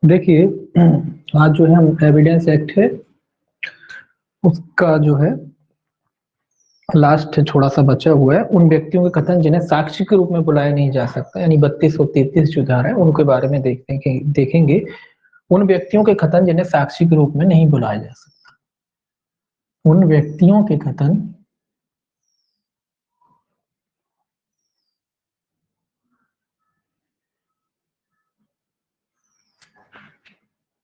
देखिए, आज जो है हम एविडेंस एक्ट है उसका जो है लास्ट थोड़ा सा बचा हुआ है। उन व्यक्तियों के कथन जिन्हें साक्षी के रूप में बुलाया नहीं जा सकता, यानी 32 और 33 जो धारा है उनके बारे में देखेंगे। उन व्यक्तियों के कथन जिन्हें साक्षी के रूप में नहीं बुलाया जा सकता, उन व्यक्तियों के कथन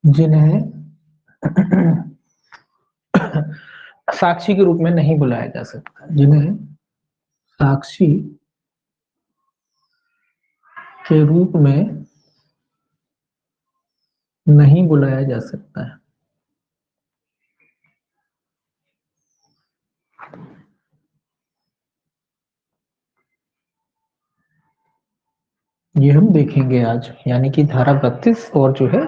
जिन्हें साक्षी के रूप में नहीं बुलाया जा सकता, जिन्हें साक्षी के रूप में नहीं बुलाया जा सकता है। ये हम देखेंगे आज, यानी कि धारा 32 और जो है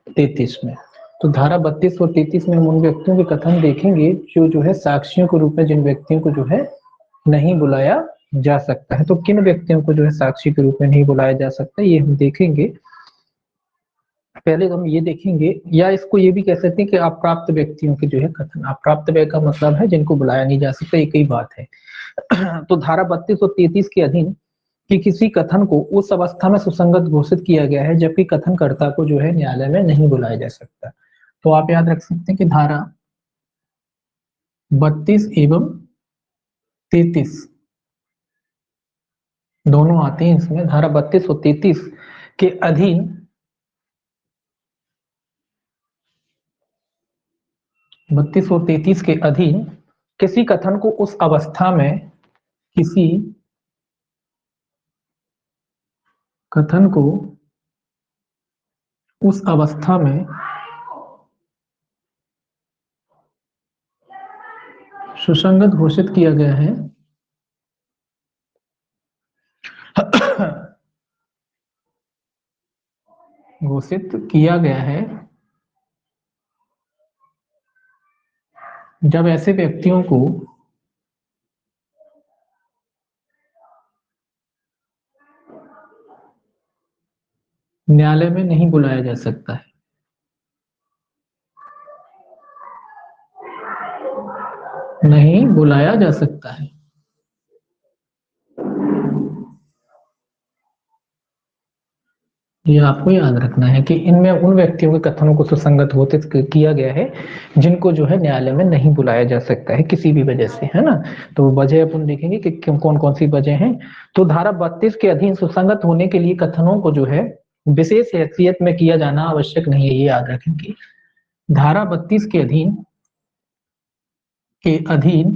33 में। तो धारा 32 और 33 में हम उन व्यक्तियों के कथन देखेंगे जो है साक्षियों के रूप में जिन व्यक्तियों को जो है नहीं बुलाया जा सकता है। तो किन व्यक्तियों को जो है साक्षी के रूप में नहीं बुलाया जा सकता, ये हम देखेंगे। पहले तो हम ये देखेंगे, या इसको ये भी कह सकते हैं कि अप्राप्त व्यक्तियों के जो है कथन। अप्राप्त व्यक्ति का मतलब है जिनको बुलाया नहीं जा सकता, एक ही बात है। तो धारा 32 और 33 के अधीन कि किसी कथन को उस अवस्था में सुसंगत घोषित किया गया है जबकि कथनकर्ता को जो है न्यायालय में नहीं बुलाया जा सकता। तो आप याद रख सकते हैं कि धारा 32 एवं 33 दोनों आते हैं इसमें। धारा 32 और 33 के अधीन 32 और 33 के अधीन किसी कथन को उस अवस्था में, किसी कथन को उस अवस्था में सुसंगत घोषित किया गया है घोषित किया गया है जब ऐसे व्यक्तियों को न्यायालय में नहीं बुलाया जा सकता है। नहीं बुलाया जा सकता है। ये आपको याद रखना है कि इनमें उन व्यक्तियों के कथनों को सुसंगत घोषित किया गया है जिनको जो है न्यायालय में नहीं बुलाया जा सकता है किसी भी वजह से, है ना। तो वजह अपन देखेंगे कि कौन कौन सी वजह हैं। तो धारा 32 के अधीन सुसंगत होने के लिए कथनों को जो है विशेष हैसियत में किया जाना आवश्यक नहीं है, ये याद रखेंगे। धारा 32 के अधीन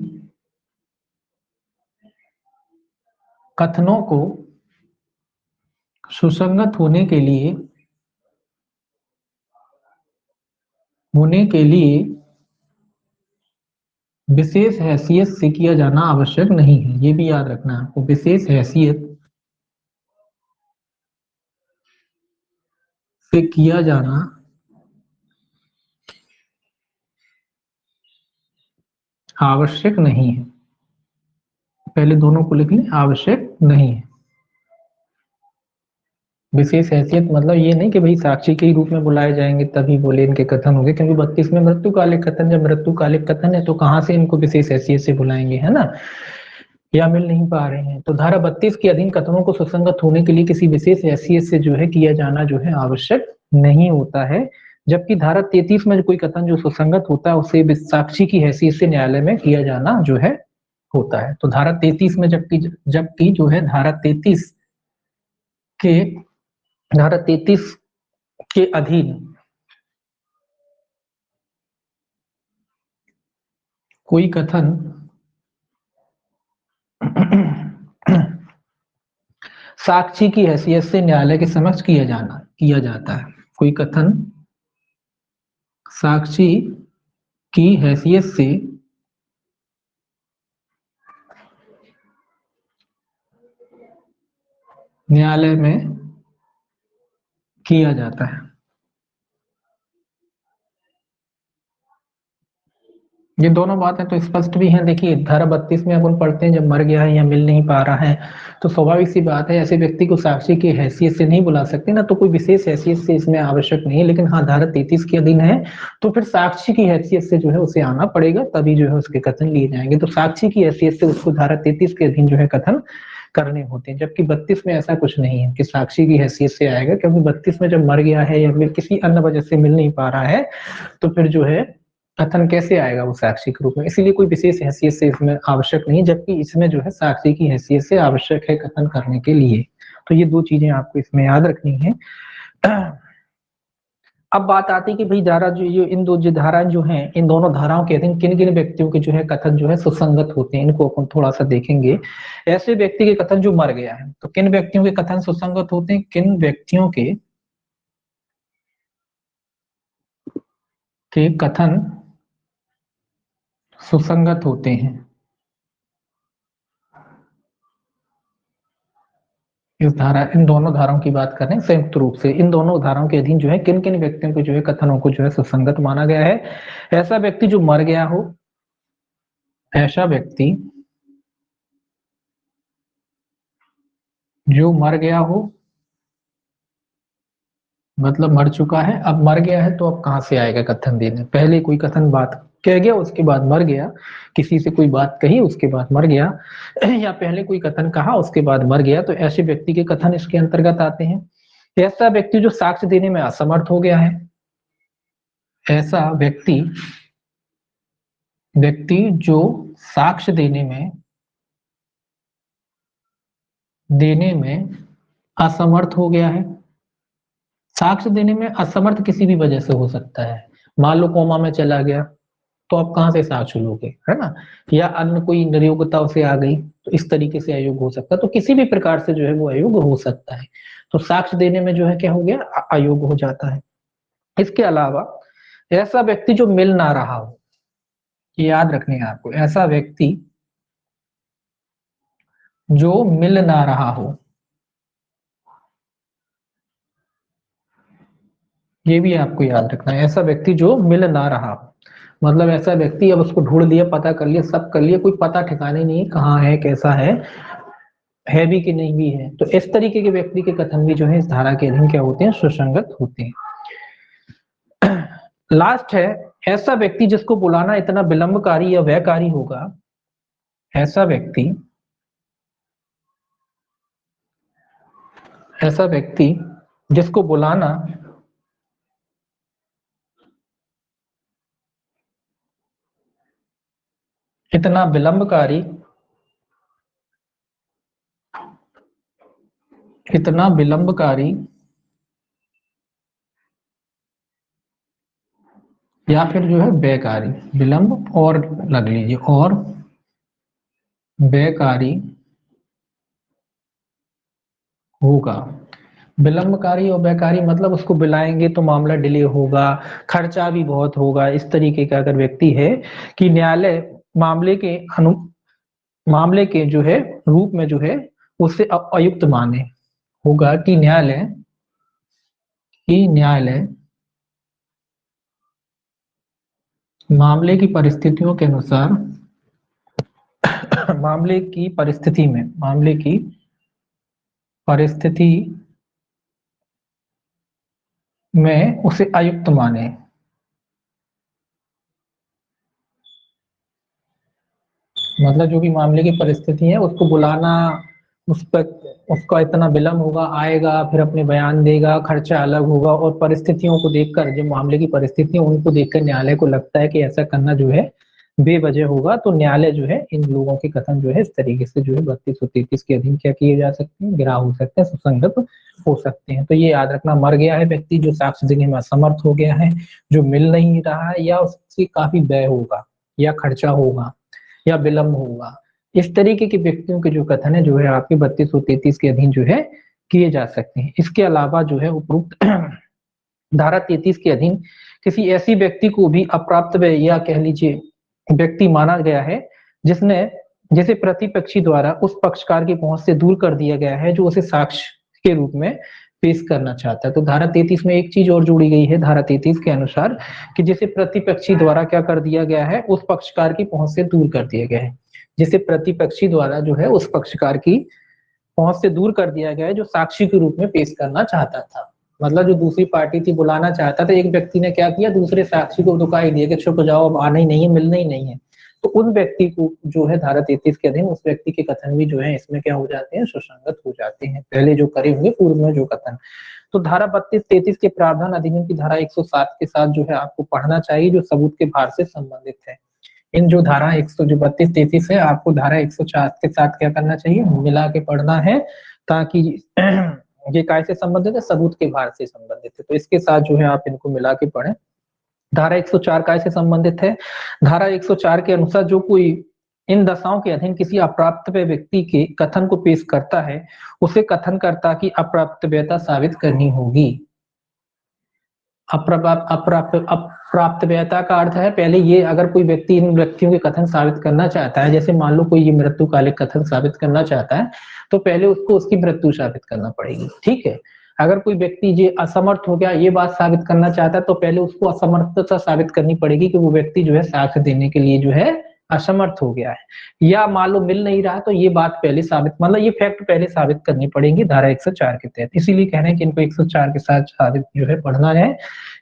कथनों को सुसंगत होने के लिए विशेष हैसियत से किया जाना आवश्यक नहीं है, ये भी याद रखना है आपको। विशेष हैसियत से किया जाना आवश्यक नहीं है। पहले दोनों को लिख लें, आवश्यक नहीं है। विशेष हैसियत मतलब ये नहीं कि भाई साक्षी के रूप में बुलाए जाएंगे तभी बोले इनके कथन होंगे, क्योंकि 32 में मृत्युकालिक कथन, जब मृत्युकालिक कथन है तो कहां से इनको विशेष हैसियत से बुलाएंगे, है ना। या मिल नहीं पा रहे हैं। तो धारा 32 के अधीन कथनों को सुसंगत होने के लिए किसी विशेष हैसियत से जो है किया जाना जो है आवश्यक नहीं होता है। जबकि धारा 33 में कोई कथन जो सुसंगत होता है उसे साक्षी की हैसियत से न्यायालय में किया जाना जो है होता है। तो धारा 33 में जबकि जबकि जो है के धारा 33 के अधीन कोई कथन साक्षी की हैसियत से न्यायालय के समक्ष किया जाता है। कोई कथन साक्षी की हैसियत से न्यायालय में किया जाता है। ये दोनों बातें तो स्पष्ट भी हैं। देखिए धारा 32 में अपन पढ़ते हैं, जब मर गया है या मिल नहीं पा रहा है तो स्वाभाविक सी बात है ऐसे व्यक्ति को साक्षी की हैसियत से नहीं बुला सकते ना, तो कोई विशेष हैसियत से इसमें आवश्यक नहीं है। लेकिन हाँ, धारा 33 के अधीन है तो फिर साक्षी की हैसियत से जो है उसे आना पड़ेगा, तभी जो है उसके कथन लिए जाएंगे। तो साक्षी की हैसियत से उसको धारा 33 के अधीन जो है कथन करने होते हैं, जबकि 32 में ऐसा कुछ नहीं है कि साक्षी की हैसियत से आएगा, क्योंकि 32 में जब मर गया है या फिर किसी अन्य वजह से मिल नहीं पा रहा है तो फिर जो है कथन कैसे आएगा वो साक्षी के रूप में। इसीलिए कोई विशेष हैसियत से इसमें आवश्यक नहीं, जबकि इसमें जो है साक्षी की हैसियत से आवश्यक है कथन करने के लिए। तो ये दो चीजें आपको इसमें याद रखनी है। अब बात आती है कि भाई धारा जो इन दो जो धाराएं जो हैं, इन दोनों धाराओं के अधीन किन किन व्यक्तियों के जो है कथन जो है सुसंगत होते हैं, इनको अपन थोड़ा सा देखेंगे। ऐसे व्यक्ति के कथन जो मर गया है, तो किन व्यक्तियों के कथन सुसंगत होते हैं, किन व्यक्तियों के कथन सुसंगत होते हैं। इस धारा इन दोनों धाराओं की बात कर रहे हैं संयुक्त रूप से। इन दोनों धाराओं के अधीन जो है किन किन व्यक्तियों के जो है कथनों को जो है सुसंगत माना गया है। ऐसा व्यक्ति जो मर गया हो, ऐसा व्यक्ति जो मर गया हो, मतलब मर चुका है, अब मर गया है तो अब कहां से आएगा कथन देने। पहले कोई कथन बात कह गया उसके बाद मर गया, किसी से कोई बात कही उसके बाद मर गया, या पहले कोई कथन कहा उसके बाद मर गया, तो ऐसे व्यक्ति के कथन इसके अंतर्गत आते हैं। ऐसा व्यक्ति जो साक्ष्य देने में असमर्थ हो गया है, ऐसा व्यक्ति जो साक्ष्य देने में असमर्थ हो गया है। साक्ष्य देने में असमर्थ किसी भी वजह से हो सकता है। मान लो कोमा में चला गया तो आप कहां से साक्ष्य लोगे, है ना, या अन्य कोई नियोग्यता उसे आ गई तो इस तरीके से अयोग्य हो सकता है। तो किसी भी प्रकार से जो है वो अयोग्य हो सकता है, तो साक्ष्य देने में जो है क्या हो गया, अयोग्य हो जाता है। इसके अलावा ऐसा व्यक्ति जो मिल ना रहा हो, ये याद रखने हैं आपको, ऐसा व्यक्ति जो मिल ना रहा हो, ये भी आपको याद रखना है। ऐसा व्यक्ति जो मिल ना रहा हो, मतलब ऐसा व्यक्ति अब उसको ढूंढ लिया, पता कर लिया, सब कर लिया, कोई पता ठिकाने नहीं कहाँ है, कैसा है भी कि नहीं भी है, तो इस तरीके के व्यक्ति के कथन भी जो है इस धारा के अधीन क्या होते हैं, सुसंगत होते हैं। लास्ट है ऐसा व्यक्ति जिसको बुलाना इतना विलंबकारी या व्ययकारी होगा। ऐसा व्यक्ति जिसको बुलाना इतना विलंबकारी या फिर जो है बेकारी, विलंब और लग लीजिए, और बेकारी होगा। विलंबकारी और बेकारी मतलब उसको बुलाएंगे तो मामला डिले होगा, खर्चा भी बहुत होगा। इस तरीके का अगर व्यक्ति है कि न्यायालय मामले के जो है रूप में जो है उसे अयुक्त माने, होगा कि न्यायालय मामले की परिस्थितियों के अनुसार मामले की परिस्थिति में उसे अयुक्त माने। मतलब जो भी मामले की परिस्थिति है उसको बुलाना, उस पर उसका इतना विलंब होगा, आएगा फिर अपने बयान देगा, खर्चा अलग होगा, और परिस्थितियों को देखकर, जो मामले की परिस्थिति है उनको देखकर न्यायालय को लगता है कि ऐसा करना जो है बेवजह होगा, तो न्यायालय जो है इन लोगों के कथन जो है इस तरीके से जो है 32 और 33 के अधीन क्या किए जा सकते हैं, गिरा हो सकते हैं, सुसंगत हो सकते हैं। तो ये याद रखना, मर गया है व्यक्ति जो साक्ष्य देने में असमर्थ हो गया है, जो मिल नहीं रहा है, या उससे काफी व्यय होगा या खर्चा होगा या विलंब होगा, इस तरीके के व्यक्तियों के जो कथन है जो है आपके 32 और 33 के अधीन जो है किए जा सकते हैं। इसके अलावा जो है उपरोक्त धारा 33 के अधीन किसी ऐसी व्यक्ति को भी अप्राप्त व्यय या कह लीजिए व्यक्ति माना गया है जिसे प्रतिपक्षी द्वारा उस पक्षकार की पहुंच से दूर कर दिया गया है जो उसे साक्ष्य के रूप में पेश करना चाहता है। तो धारा 33 में एक चीज और जोड़ी गई है धारा 33 के अनुसार कि जिसे प्रतिपक्षी द्वारा क्या कर दिया गया है, उस पक्षकार की पहुंच से दूर कर दिया गया है। जिसे प्रतिपक्षी द्वारा जो है उस पक्षकार की पहुंच से दूर कर दिया गया है जो साक्षी के रूप में पेश करना चाहता था। मतलब जो दूसरी पार्टी थी बुलाना चाहता था, एक व्यक्ति ने क्या किया, दूसरे साक्षी को धोखा ही दिया कि चुप जाओ, अब आना ही नहीं है, मिलना ही नहीं है। तो उस व्यक्ति को जो है धारा 33 के अधीन उस व्यक्ति के कथन भी जो है इसमें क्या हो जाते हैं, सुसंगत हो जाते हैं, पहले जो करे होंगे पूर्व में जो कथन। तो धारा 32-33 के प्रावधान अधिनियम की धारा 107 के साथ जो है आपको पढ़ना चाहिए, जो सबूत के भार से संबंधित है। इन जो धारा 100 जो 32-33 है, आपको धारा 104 के साथ क्या करना चाहिए, मिला के पढ़ना है, ताकि ये काय से संबंधित है, सबूत के भार से संबंधित है। तो इसके साथ जो है आप इनको मिला के पढ़ें। धारा 104 काय से संबंधित है, धारा 104 के अनुसार जो कोई इन दशाओं के अधीन किसी अप्राप्तव्य व्यक्ति के कथन को पेश करता है, उसे कथनकर्ता की अप्राप्तव्यता साबित करनी होगी। अप्राप्तव्यता का अर्थ है, पहले ये अगर कोई व्यक्ति इन व्यक्तियों के कथन साबित करना चाहता है, जैसे मान लो कोई ये मृत्युकालिक कथन साबित करना चाहता है, तो पहले उसको उसकी मृत्यु साबित करना पड़ेगी, ठीक है। अगर कोई व्यक्ति ये असमर्थ हो गया, ये बात साबित करना चाहता है, तो पहले उसको असमर्थता साबित करनी पड़ेगी कि वो व्यक्ति जो है साक्ष्य देने के लिए जो है असमर्थ हो गया है। या मान लो मिल नहीं रहा, तो ये बात पहले साबित, मतलब ये फैक्ट पहले साबित करनी पड़ेगी धारा 104 के तहत। इसीलिए कह रहे हैं कि इनको 104 के साथ साबित जो है पढ़ना है।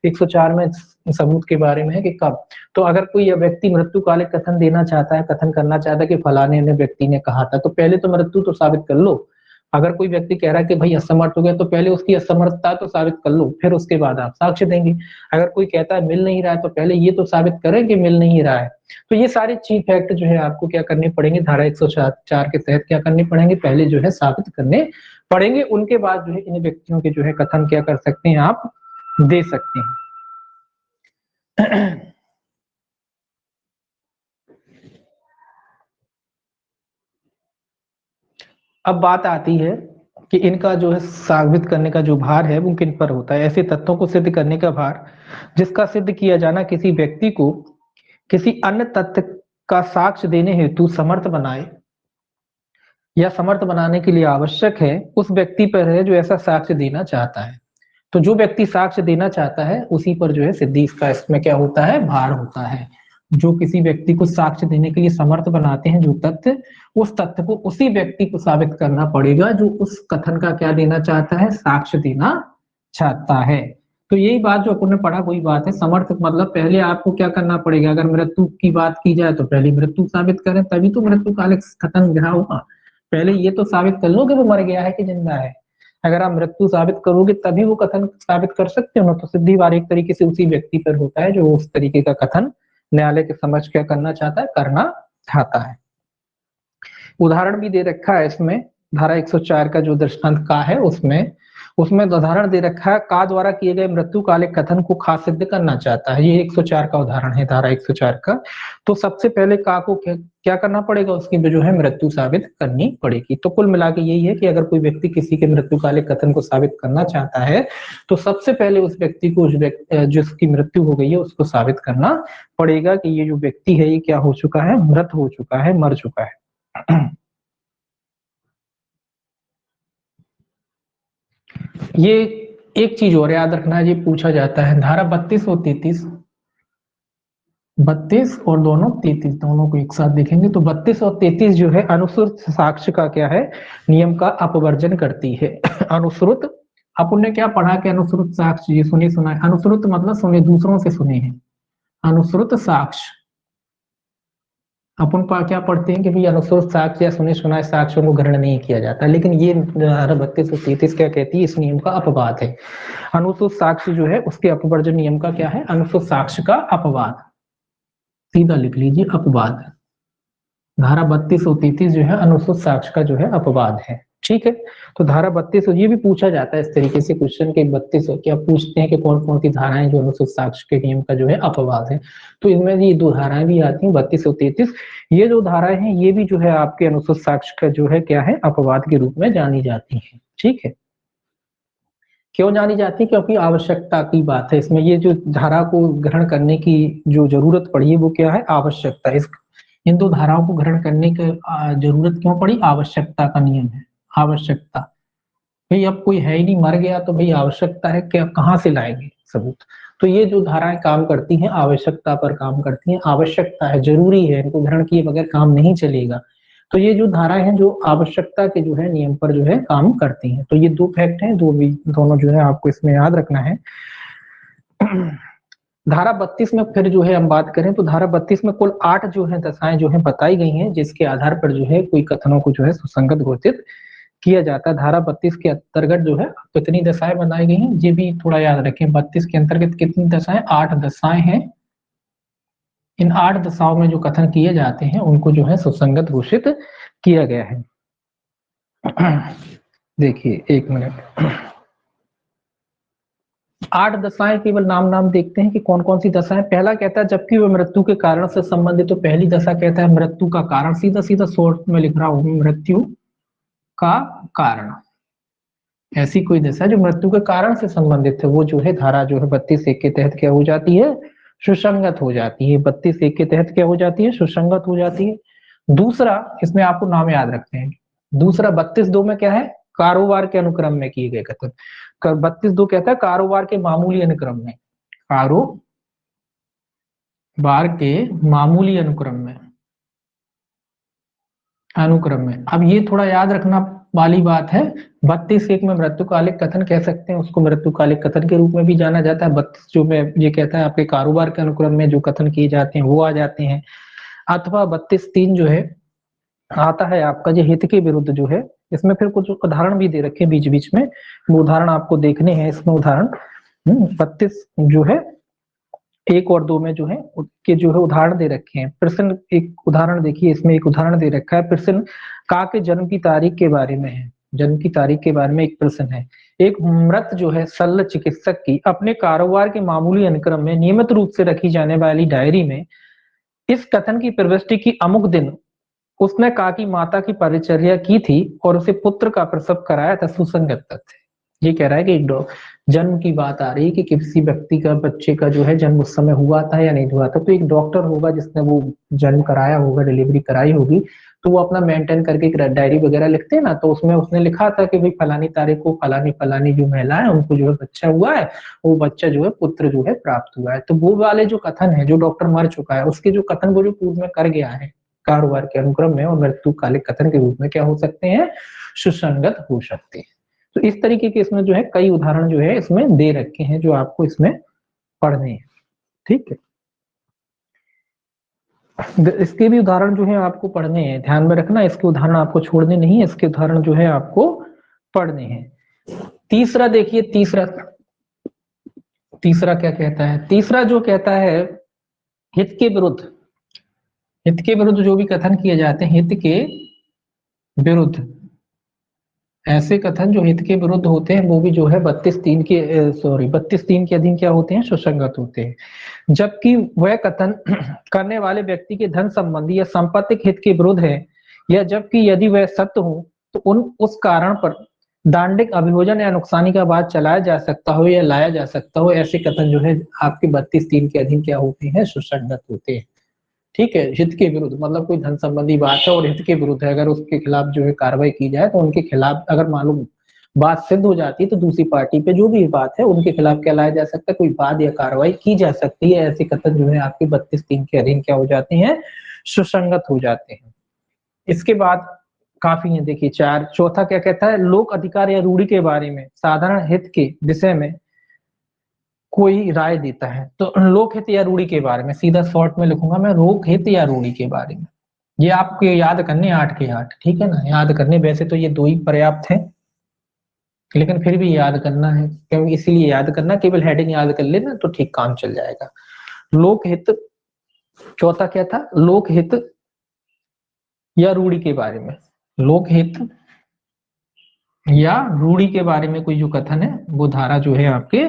104 में सबूत के बारे में है कि कब, तो अगर कोई व्यक्ति मृत्युकालिक कथन देना चाहता है, कथन करना चाहता है कि फलाने ने व्यक्ति ने कहा था, तो पहले तो मृत्यु तो साबित कर लो। अगर कोई व्यक्ति कह रहा है कि भाई असमर्थ हो गया, तो पहले उसकी असमर्थता तो साबित कर लो, फिर उसके बाद आप साक्ष्य देंगे। अगर कोई कहता है मिल नहीं रहा है, तो पहले ये तो साबित करें कि मिल नहीं रहा है। तो ये सारे चीज फैक्ट जो है आपको क्या करने पड़ेंगे, धारा 104 के तहत क्या करने पड़ेंगे, पहले जो है साबित करने पड़ेंगे। उनके बाद जो है इन व्यक्तियों के जो है कथन क्या कर सकते हैं, आप दे सकते हैं। अब बात आती है कि इनका जो है साबित करने का जो भार है वो किन पर होता है। ऐसे तथ्यों को सिद्ध करने का भार जिसका सिद्ध किया जाना किसी व्यक्ति को किसी अन्य तथ्य का साक्ष्य देने हेतु समर्थ बनाए या समर्थ बनाने के लिए आवश्यक है, उस व्यक्ति पर है जो ऐसा साक्ष्य देना चाहता है। तो जो व्यक्ति साक्ष्य देना चाहता है उसी पर जो है सिद्धि इसका इसमें क्या होता है, भार होता है। जो किसी व्यक्ति को साक्ष्य देने के लिए समर्थ बनाते हैं जो तथ्य, उस तथ्य को उसी व्यक्ति को साबित करना पड़ेगा जो उस कथन का क्या देना चाहता है, साक्ष्य देना चाहता है। तो यही बात जो अपन ने पढ़ा वही बात है। समर्थ मतलब पहले आपको क्या करना पड़ेगा, अगर मृत्यु की बात की जाए तो पहले मृत्यु साबित करें, तभी तो मृत्यु कालिक कथन ग्रह होगा। पहले ये तो साबित कर लो कि वो मर गया है कि जिंदा है। अगर आप मृत्यु साबित करोगे तभी वो कथन साबित कर सकते हो ना। तो सिद्धि वार एक तरीके से उसी व्यक्ति पर होता है जो उस तरीके का कथन न्यायालय के समक्ष क्या करना चाहता है, करना चाहता है। उदाहरण भी दे रखा है इसमें, धारा 104 का जो दृष्टांत का है उसमें उदाहरण दे रखा है, का द्वारा किए गए मृत्युकालिक कथन को खा सिद्ध करना चाहता है। ये 104 का उदाहरण है, धारा 104 का। तो सबसे पहले का को क्या करना पड़ेगा, उसकी जो है मृत्यु साबित करनी पड़ेगी। तो कुल मिला के यही है कि अगर कोई व्यक्ति किसी के मृत्युकालिक कथन को साबित करना चाहता है तो सबसे पहले उस व्यक्ति को जिसकी मृत्यु हो गई है उसको साबित करना पड़ेगा कि ये जो व्यक्ति है ये क्या हो चुका है, मृत हो चुका है, मर चुका है। ये एक चीज और याद रखना, ये पूछा जाता है धारा 32 और 33, 32 और दोनों 33 दोनों को एक साथ देखेंगे तो 32 और 33 जो है अनुश्रुत साक्ष्य का क्या है, नियम का अपवर्जन करती है। अनुश्रुत, अपन ने क्या पढ़ा कि अनुश्रुत साक्ष्य ये सुने सुना है। अनुश्रुत मतलब सुने, दूसरों से सुने हैं। अनुश्रुत साक्ष्य अपन क्या पढ़ते हैं कि भाई अनुश्रुत साक्ष्य या सुने सुनाए साक्ष्यों को ग्रहण नहीं किया जाता, लेकिन ये धारा 32 और 33 क्या कहती है, इस नियम का अपवाद है। अनुश्रुत साक्ष्य जो है उसके अपवर्जन नियम का क्या है, अनुश्रुत साक्ष्य का अपवाद, सीधा लिख लीजिए अपवाद। धारा 32 और 33 जो है अनुश्रुत साक्ष्य का जो है अपवाद है, ठीक है। तो धारा 32 ये भी पूछा जाता है इस तरीके से क्वेश्चन के 32 क्या पूछते हैं कि कौन कौन सी धाराएं जो अनुश्रुत साक्ष्य के नियम का जो है अपवाद है। तो इनमें ये दो धाराएं भी आती हैं 32 और 33। ये जो धाराएं हैं ये भी जो है आपके अनुश्रुत साक्ष्य का जो है क्या है, अपवाद के रूप में जानी जाती है, ठीक है। क्यों जानी जाती है, क्योंकि आवश्यकता की बात है इसमें। ये जो धारा को ग्रहण करने की जो जरूरत पड़ी है वो क्या है, आवश्यकता। इस इन दो धाराओं को ग्रहण करने की जरूरत क्यों पड़ी, आवश्यकता का नियम है, आवश्यकता। भाई अब कोई है ही नहीं, मर गया तो भाई आवश्यकता है क्या, कहाँ से लाएंगे सबूत। तो ये जो धाराएं काम करती हैं आवश्यकता पर काम करती हैं, आवश्यकता है, जरूरी है, इनको ग्रहण किए बगैर काम नहीं चलेगा। तो ये जो धाराएं हैं जो आवश्यकता के जो है नियम पर जो है काम करती हैं। तो ये दो फैक्ट हैं, दो भी दोनों जो है आपको इसमें याद रखना है। धारा 32 में फिर जो है हम बात करें तो धारा 32 में कुल 8 जो है दशाएं जो है बताई गई हैं, जिसके आधार पर जो है कोई कथनों को जो है सुसंगत घोषित किया जाता है। धारा 32 के अंतर्गत जो है कितनी दशाएं बनाई गई हैं, ये भी थोड़ा याद रखें। 32 के अंतर्गत कितनी दशाएं, 8 दशाएं हैं। इन 8 दशाओं में जो कथन किए जाते हैं उनको जो है सुसंगत घोषित किया गया है। देखिए 1 मिनट, 8 दशाएं केवल नाम देखते हैं कि कौन कौन सी दशाएं। पहला कहता है जबकि वह मृत्यु के कारण से संबंधित, तो पहली दशा कहता है मृत्यु का कारण, सीधा सीधा शॉर्ट में लिख रहा हूं, मृत्यु का कारण। ऐसी कोई दशा जो मृत्यु के कारण से संबंधित है वो जो है धारा जो है 32(1) के तहत क्या हो जाती है, सुसंगत हो जाती है। 32(1) के तहत क्या हो जाती है, सुसंगत हो जाती है। दूसरा, इसमें आपको नाम याद रखते हैं। दूसरा 32(2) में क्या है, कारोबार के अनुक्रम में किए गए कथन। 32(2) कहता है कारोबार के मामूली अनुक्रम में, कारोबार के मामूली अनुक्रम में। अब ये थोड़ा याद रखना वाली बात है। 32(1) में मृत्युकालिक कथन कह सकते हैं, उसको मृत्युकालिक कथन के रूप में भी जाना जाता है। 32 जो में ये कहता है आपके कारोबार के अनुक्रम में जो कथन किए जाते हैं वो आ जाते हैं। अथवा 32(3) जो है आता है आपका जो हित के विरुद्ध जो है, इसमें फिर कुछ उदाहरण भी दे रखे बीच बीच में, वो उदाहरण आपको देखने हैं इसमें। उदाहरण 32 जो है 1 और 2 में जो है उसके जो है उदाहरण दे रखे हैं। प्रश्न एक उदाहरण देखिए, इसमें एक उदाहरण दे रखा है। प्रश्न का के जन्म की तारीख के बारे में है, जन्म की तारीख के बारे में एक प्रश्न है। एक मृत जो है शल्य चिकित्सक की अपने कारोबार के मामूली अनुक्रम में नियमित रूप से रखी जाने वाली डायरी में इस कथन की प्रविष्टि की अमुक दिन उसने कहा कि माता की परिचर्या की थी और उसे पुत्र का प्रसव कराया था, सुसंगत तथ्य। ये कह रहा है कि एक जन्म की बात आ रही है कि किसी व्यक्ति का, बच्चे का जो है जन्म उस समय हुआ था या नहीं हुआ था। तो एक डॉक्टर होगा जिसने वो जन्म कराया होगा, डिलीवरी कराई होगी, तो वो अपना मेंटेन करके एक डायरी वगैरह लिखते हैं ना, तो उसमें उसने लिखा था कि भाई फलानी तारीख को फलानी फलानी जो महिला है उनको जो है बच्चा हुआ है, वो बच्चा जो है पुत्र जो है प्राप्त हुआ है। तो वो वाले जो कथन है, जो डॉक्टर मर चुका है उसके जो कथन वो जो पूर्व में कर गया है कारोबार के अनुक्रम में और मृत्युकालिक कथन के रूप में क्या हो सकते हैं, सुसंगत हो सकते हैं। तो इस तरीके के इसमें जो है कई उदाहरण जो है इसमें दे रखे हैं जो आपको इसमें पढ़ने हैं। ठीक है, इसके भी उदाहरण जो है आपको पढ़ने हैं, ध्यान में रखना, इसके उदाहरण आपको छोड़ने नहीं है, इसके उदाहरण जो है आपको पढ़ने हैं। तीसरा देखिए, तीसरा क्या कहता है, तीसरा जो कहता है हित के विरुद्ध, हित के विरुद्ध जो भी कथन किए जाते हैं, हित के विरुद्ध, ऐसे कथन जो हित के विरुद्ध होते हैं वो भी जो है 32(3) के 32(3) के अधीन क्या होते हैं, सुसंगत होते हैं। जबकि वह कथन करने वाले व्यक्ति के धन संबंधी या संपत्तिक हित के विरुद्ध है, या जबकि यदि वह सत्य हो तो उस कारण पर दांडिक अभियोजन या नुकसानी का वाद चलाया जा सकता हो या लाया जा सकता हो, ऐसे कथन जो है आपके 32(3) के अधीन क्या होते हैं, सुसंगत होते हैं। ठीक है, हित के विरुद्ध मतलब कोई धन संबंधी बात है और हित के विरुद्ध है, अगर उसके खिलाफ जो है कार्रवाई की जाए तो उनके खिलाफ अगर मालूम बात सिद्ध हो जाती है तो दूसरी पार्टी पे जो भी बात है उनके खिलाफ क्या लाया जा सकता है, कोई बात या कार्रवाई की जा सकती है। ऐसे कथन जो है आपके 32(3) के अधीन क्या हो जाते हैं, सुसंगत हो जाते हैं। इसके बाद काफी है, देखिए चौथा क्या कहता है, लोक अधिकार या रूढ़ी के बारे में साधारण हित के विषय में कोई राय देता है। तो लोक हित या रूढ़ी के बारे में, सीधा शॉर्ट में लिखूंगा मैं, लोक हित या रूढ़ी के बारे में। ये आपके याद करने 8 के 8, ठीक है ना, याद करने। वैसे तो ये 2 ही पर्याप्त है लेकिन फिर भी याद करना है, क्योंकि इसीलिए याद करना, केवल हेडिंग याद कर लेना तो ठीक काम चल जाएगा। लोकहित, चौथा क्या था, लोकहित या रूढ़ी के बारे में, लोकहित या रूढ़ी के बारे में कोई जो कथन है वो धारा जो है आपके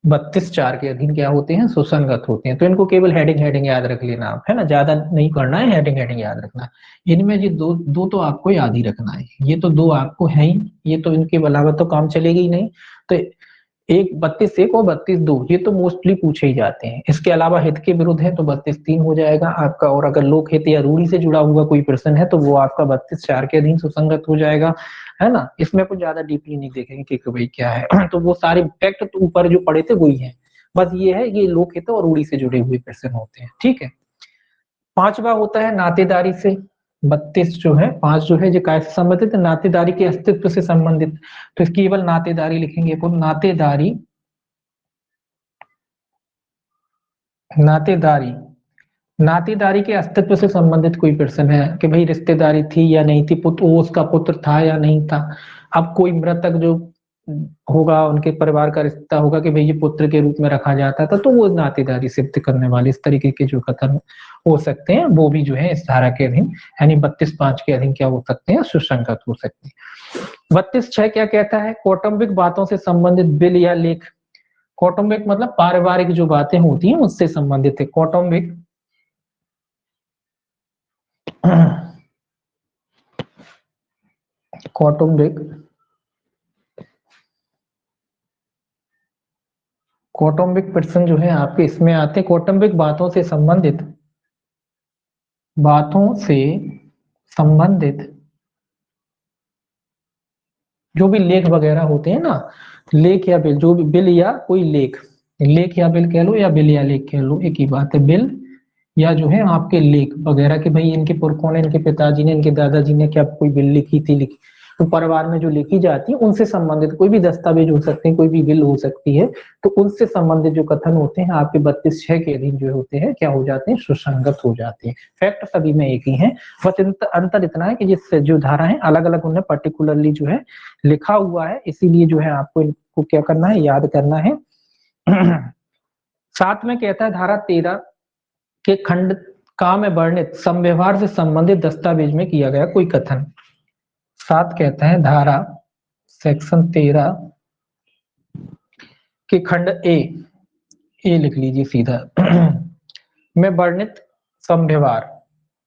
32(4) के अधीन क्या होते हैं, सुसंगत होते हैं। तो इनको केवल हेडिंग याद रख लेना आप, है ना, ज्यादा नहीं करना है, हेडिंग याद रखना। इनमें ये दो तो आपको याद ही रखना है, ये तो 2 आपको है ही, ये तो इनके अलावा तो काम चलेगी ही नहीं। तो एक 32(1) और 32(2) ये तो मोस्टली पूछे ही जाते हैं। इसके अलावा हित के विरुद्ध है तो 32(3) हो जाएगा आपका, और अगर लोक हित या रूढ़ी से जुड़ा हुआ कोई प्रश्न है तो वो आपका 32(4) के अधीन सुसंगत हो जाएगा, है ना। इसमें कुछ ज्यादा डीपली नहीं देखेंगे कि भाई क्या है तो वो सारे फैक्ट तो ऊपर जो पढ़े थे वही है, बस ये है ये लोक हित और रूढ़ी से जुड़े हुए प्रश्न होते हैं, ठीक है। पांचवा होता है नातेदारी से। 32 जो है, 5 जो है, ये कैसे संबंधित है, नातेदारी के अस्तित्व से संबंधित। तो केवल नातेदारी लिखेंगे अपन, नातेदारी, नातेदारी, नातेदारी के अस्तित्व से संबंधित कोई प्रश्न है कि भाई रिश्तेदारी थी या नहीं थी, पुत्र वो उसका पुत्र था या नहीं था। अब कोई मृतक जो होगा उनके परिवार का रिश्ता होगा कि भाई ये पुत्र के रूप में रखा जाता था, तो वो नातेदारी सिद्ध करने वाले इस तरीके के जो कथन हो सकते हैं वो भी जो है इस धारा के अधीन यानी 32(5) के अधीन क्या हो सकते हैं, सुसंगत हो सकते हैं। 32(6) क्या कहता है, कौटुंबिक बातों से संबंधित बिल या लेख। कौटुंबिक मतलब पारिवारिक जो बातें होती हैं उससे संबंधित है कौटुंबिक कौटुंबिक कौटुंबिक प्रश्न जो है आपके इसमें आते हैं। कौटुंबिक बातों से संबंधित, बातों से संबंधित जो भी लेख वगैरह होते हैं ना, लेख या बिल, जो भी बिल या कोई लेख, लेख या बिल कह लो या बिल या लेख कह लो, एक ही बात है। बिल या जो है आपके लेख वगैरह कि भाई इनके पुरखों ने, इनके पिताजी ने, इनके दादाजी ने क्या कोई बिल लिखी थी, लिखी, तो परिवार में जो लिखी जाती है उनसे संबंधित कोई भी दस्तावेज हो सकते हैं, कोई भी बिल हो सकती है, तो उनसे संबंधित जो कथन होते हैं आपके 32(6) के अधीन जो होते हैं क्या हो जाते हैं, सुसंगत हो जाते हैं। फैक्ट सभी में एक ही है, बस अंतर इतना है कि जिस जो धारा है अलग अलग उन्हें पर्टिकुलरली जो है लिखा हुआ है, इसीलिए जो है आपको इनको क्या करना है, याद करना है। साथ में कहता है धारा 13 के खंड का में वर्णित समव्यवहार से संबंधित दस्तावेज में किया गया कोई कथन। साथ कहता है धारा सेक्शन 13 के खंड ए लिख लीजिए सीधा में वर्णित समव्यवहार,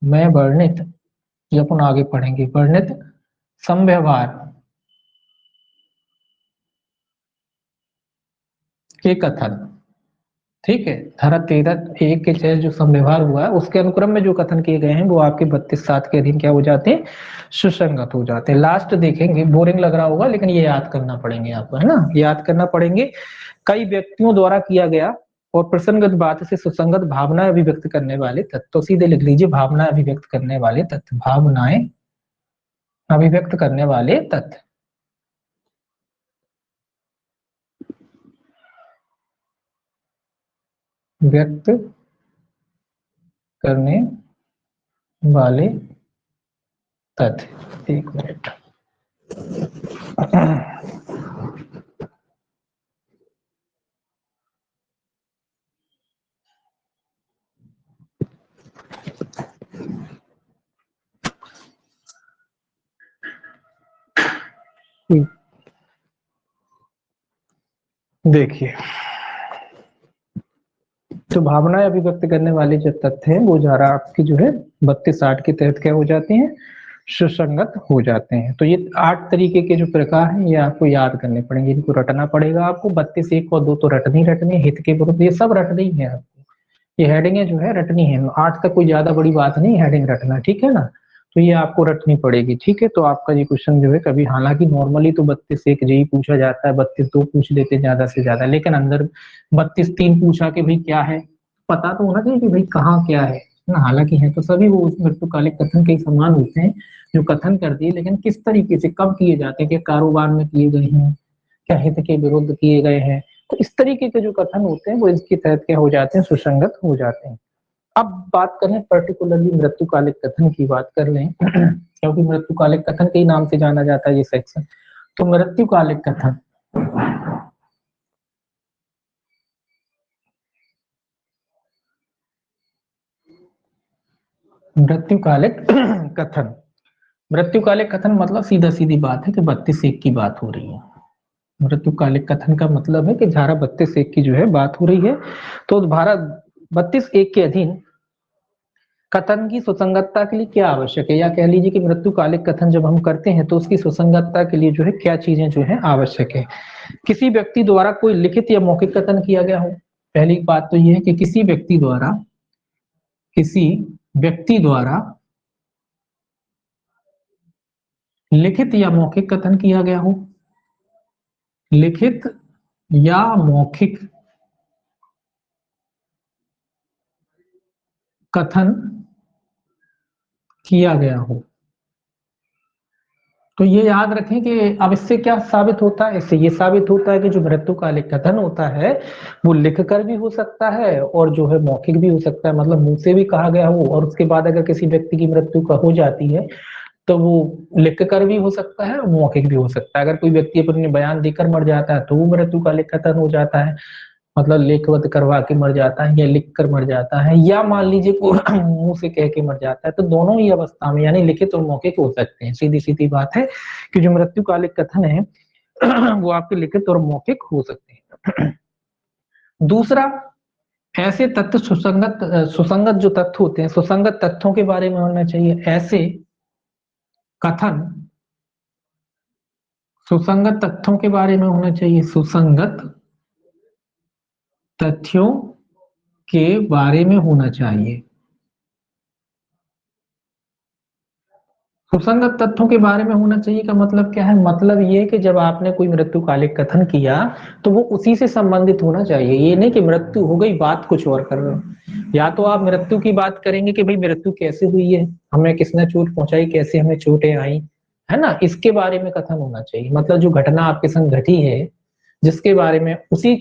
में वर्णित, ये अपन आगे पढ़ेंगे, वर्णित समव्यवहार के कथन, ठीक है। धारा 13(1) के तहत जो समव्यवहार हुआ है उसके अनुक्रम में जो कथन किए गए हैं वो आपके 32(7) के अधीन क्या हो जाते हैं, सुसंगत हो जाते हैं। लास्ट देखेंगे, बोरिंग लग रहा होगा लेकिन ये याद करना पड़ेंगे आपको, है ना, याद करना पड़ेंगे। कई व्यक्तियों द्वारा किया गया और प्रसंगत बात से सुसंगत भावनाएं अभिव्यक्त करने वाले तत्व, तो सीधे लिख लीजिए भावनाएं अभिव्यक्त करने वाले तत्व, भावनाएं अभिव्यक्त करने वाले तत्व। व्यक्त करने वाले तथ्य, एक मिनट देखिए, तो भावनाएं अभिव्यक्त करने वाले जो तथ्य हैं वो जरा आपकी जो है 32(8) के तहत क्या हो जाते हैं, सुसंगत हो जाते हैं। तो ये 8 तरीके के जो प्रकार हैं ये आपको याद करने पड़ेंगे, इनको रटना पड़ेगा आपको। 32(1) और 2 तो रटनी रटनी, हित के विरुद्ध ये सब रटनी है आपको, ये हेडिंग जो है रटनी है। 8 तक कोई ज्यादा बड़ी बात नहीं, हेडिंग रटना, ठीक है ना। तो ये आपको रटनी पड़ेगी, ठीक है। तो आपका ये क्वेश्चन जो है कभी, हालांकि नॉर्मली तो 32(1) यही पूछा जाता है, 32(2) पूछ देते ज्यादा से ज्यादा, लेकिन अंदर 32(3) पूछा कि भाई क्या है, पता तो होना चाहिए कि भाई कहाँ क्या है ना। हालांकि है तो सभी वो उस मृत्युकालिक कथन के समान होते हैं जो कथन कर दिए, लेकिन किस तरीके से कब किए जाते हैं, कि कारोबार में किए गए हैं, क्या हित के विरुद्ध किए गए हैं, तो इस तरीके के जो कथन होते हैं वो इसके तहत क्या हो जाते हैं, सुसंगत हो जाते हैं। अब बात करें पर्टिकुलरली मृत्युकालिक कथन की बात कर लें क्योंकि मृत्युकालिक कथन के ही नाम से जाना जाता है ये सेक्शन। तो मृत्युकालिक कथन, मृत्युकालिक कथन, मृत्युकालिक कथन मतलब सीधा सीधी बात है कि 32(1) की बात हो रही है। मृत्युकालिक कथन का मतलब है कि धारा 32(1) की जो है बात हो रही है। तो धारा 32(1) के अधीन कथन की सुसंगतता के लिए क्या आवश्यक है, या कह लीजिए कि मृत्युकालिक कथन जब हम करते हैं तो उसकी सुसंगतता के लिए जो है क्या चीजें जो है आवश्यक है। किसी व्यक्ति द्वारा कोई लिखित या मौखिक कथन किया गया हो। पहली बात तो यह है कि किसी व्यक्ति द्वारा लिखित या मौखिक कथन किया गया हो। लिखित या मौखिक कथन किया गया हो। तो ये याद रखें कि अब इससे क्या साबित होता है, इससे ये साबित होता है कि जो मृत्युकालिक कथन होता है वो लिख कर भी हो सकता है और जो है मौखिक भी हो सकता है, मतलब मुंह से भी कहा गया हो और उसके बाद अगर किसी व्यक्ति की मृत्यु का हो जाती है तो वो लिख कर भी हो सकता है और मौखिक भी हो सकता है। अगर कोई व्यक्ति अपने बयान देकर मर जाता है तो वो मृत्युकालिक कथन हो जाता है, मतलब लेखवत करवा के मर जाता है या लिख कर मर जाता है, या मान लीजिए को मुंह से कह के मर जाता है। तो दोनों ही अवस्था में यानी लिखित और मौखिक हो सकते हैं। सीधी सीधी बात है कि जो मृत्युकालिक कथन है वो आपके लिखित और मौखिक हो सकते हैं। दूसरा, ऐसे तथ्य सुसंगत जो तथ्य होते हैं, सुसंगत तथ्यों के बारे में होना चाहिए। ऐसे कथन सुसंगत तथ्यों के बारे में होना चाहिए। सुसंगत तथ्यों के बारे में होना चाहिए। सुसंगत तथ्यों के बारे में होना चाहिए का मतलब क्या है, मतलब ये कि जब आपने कोई मृत्युकालिक कथन किया तो वो उसी से संबंधित होना चाहिए। ये नहीं कि मृत्यु हो गई बात कुछ और कर रहे हो। या तो आप मृत्यु की बात करेंगे कि भाई मृत्यु कैसे हुई है, हमें किसने चोट पहुंचाई, कैसे हमें चोटें आई, है ना, इसके बारे में कथन होना चाहिए। मतलब जो घटना आपके संग घटी है जिसके बारे में, उसी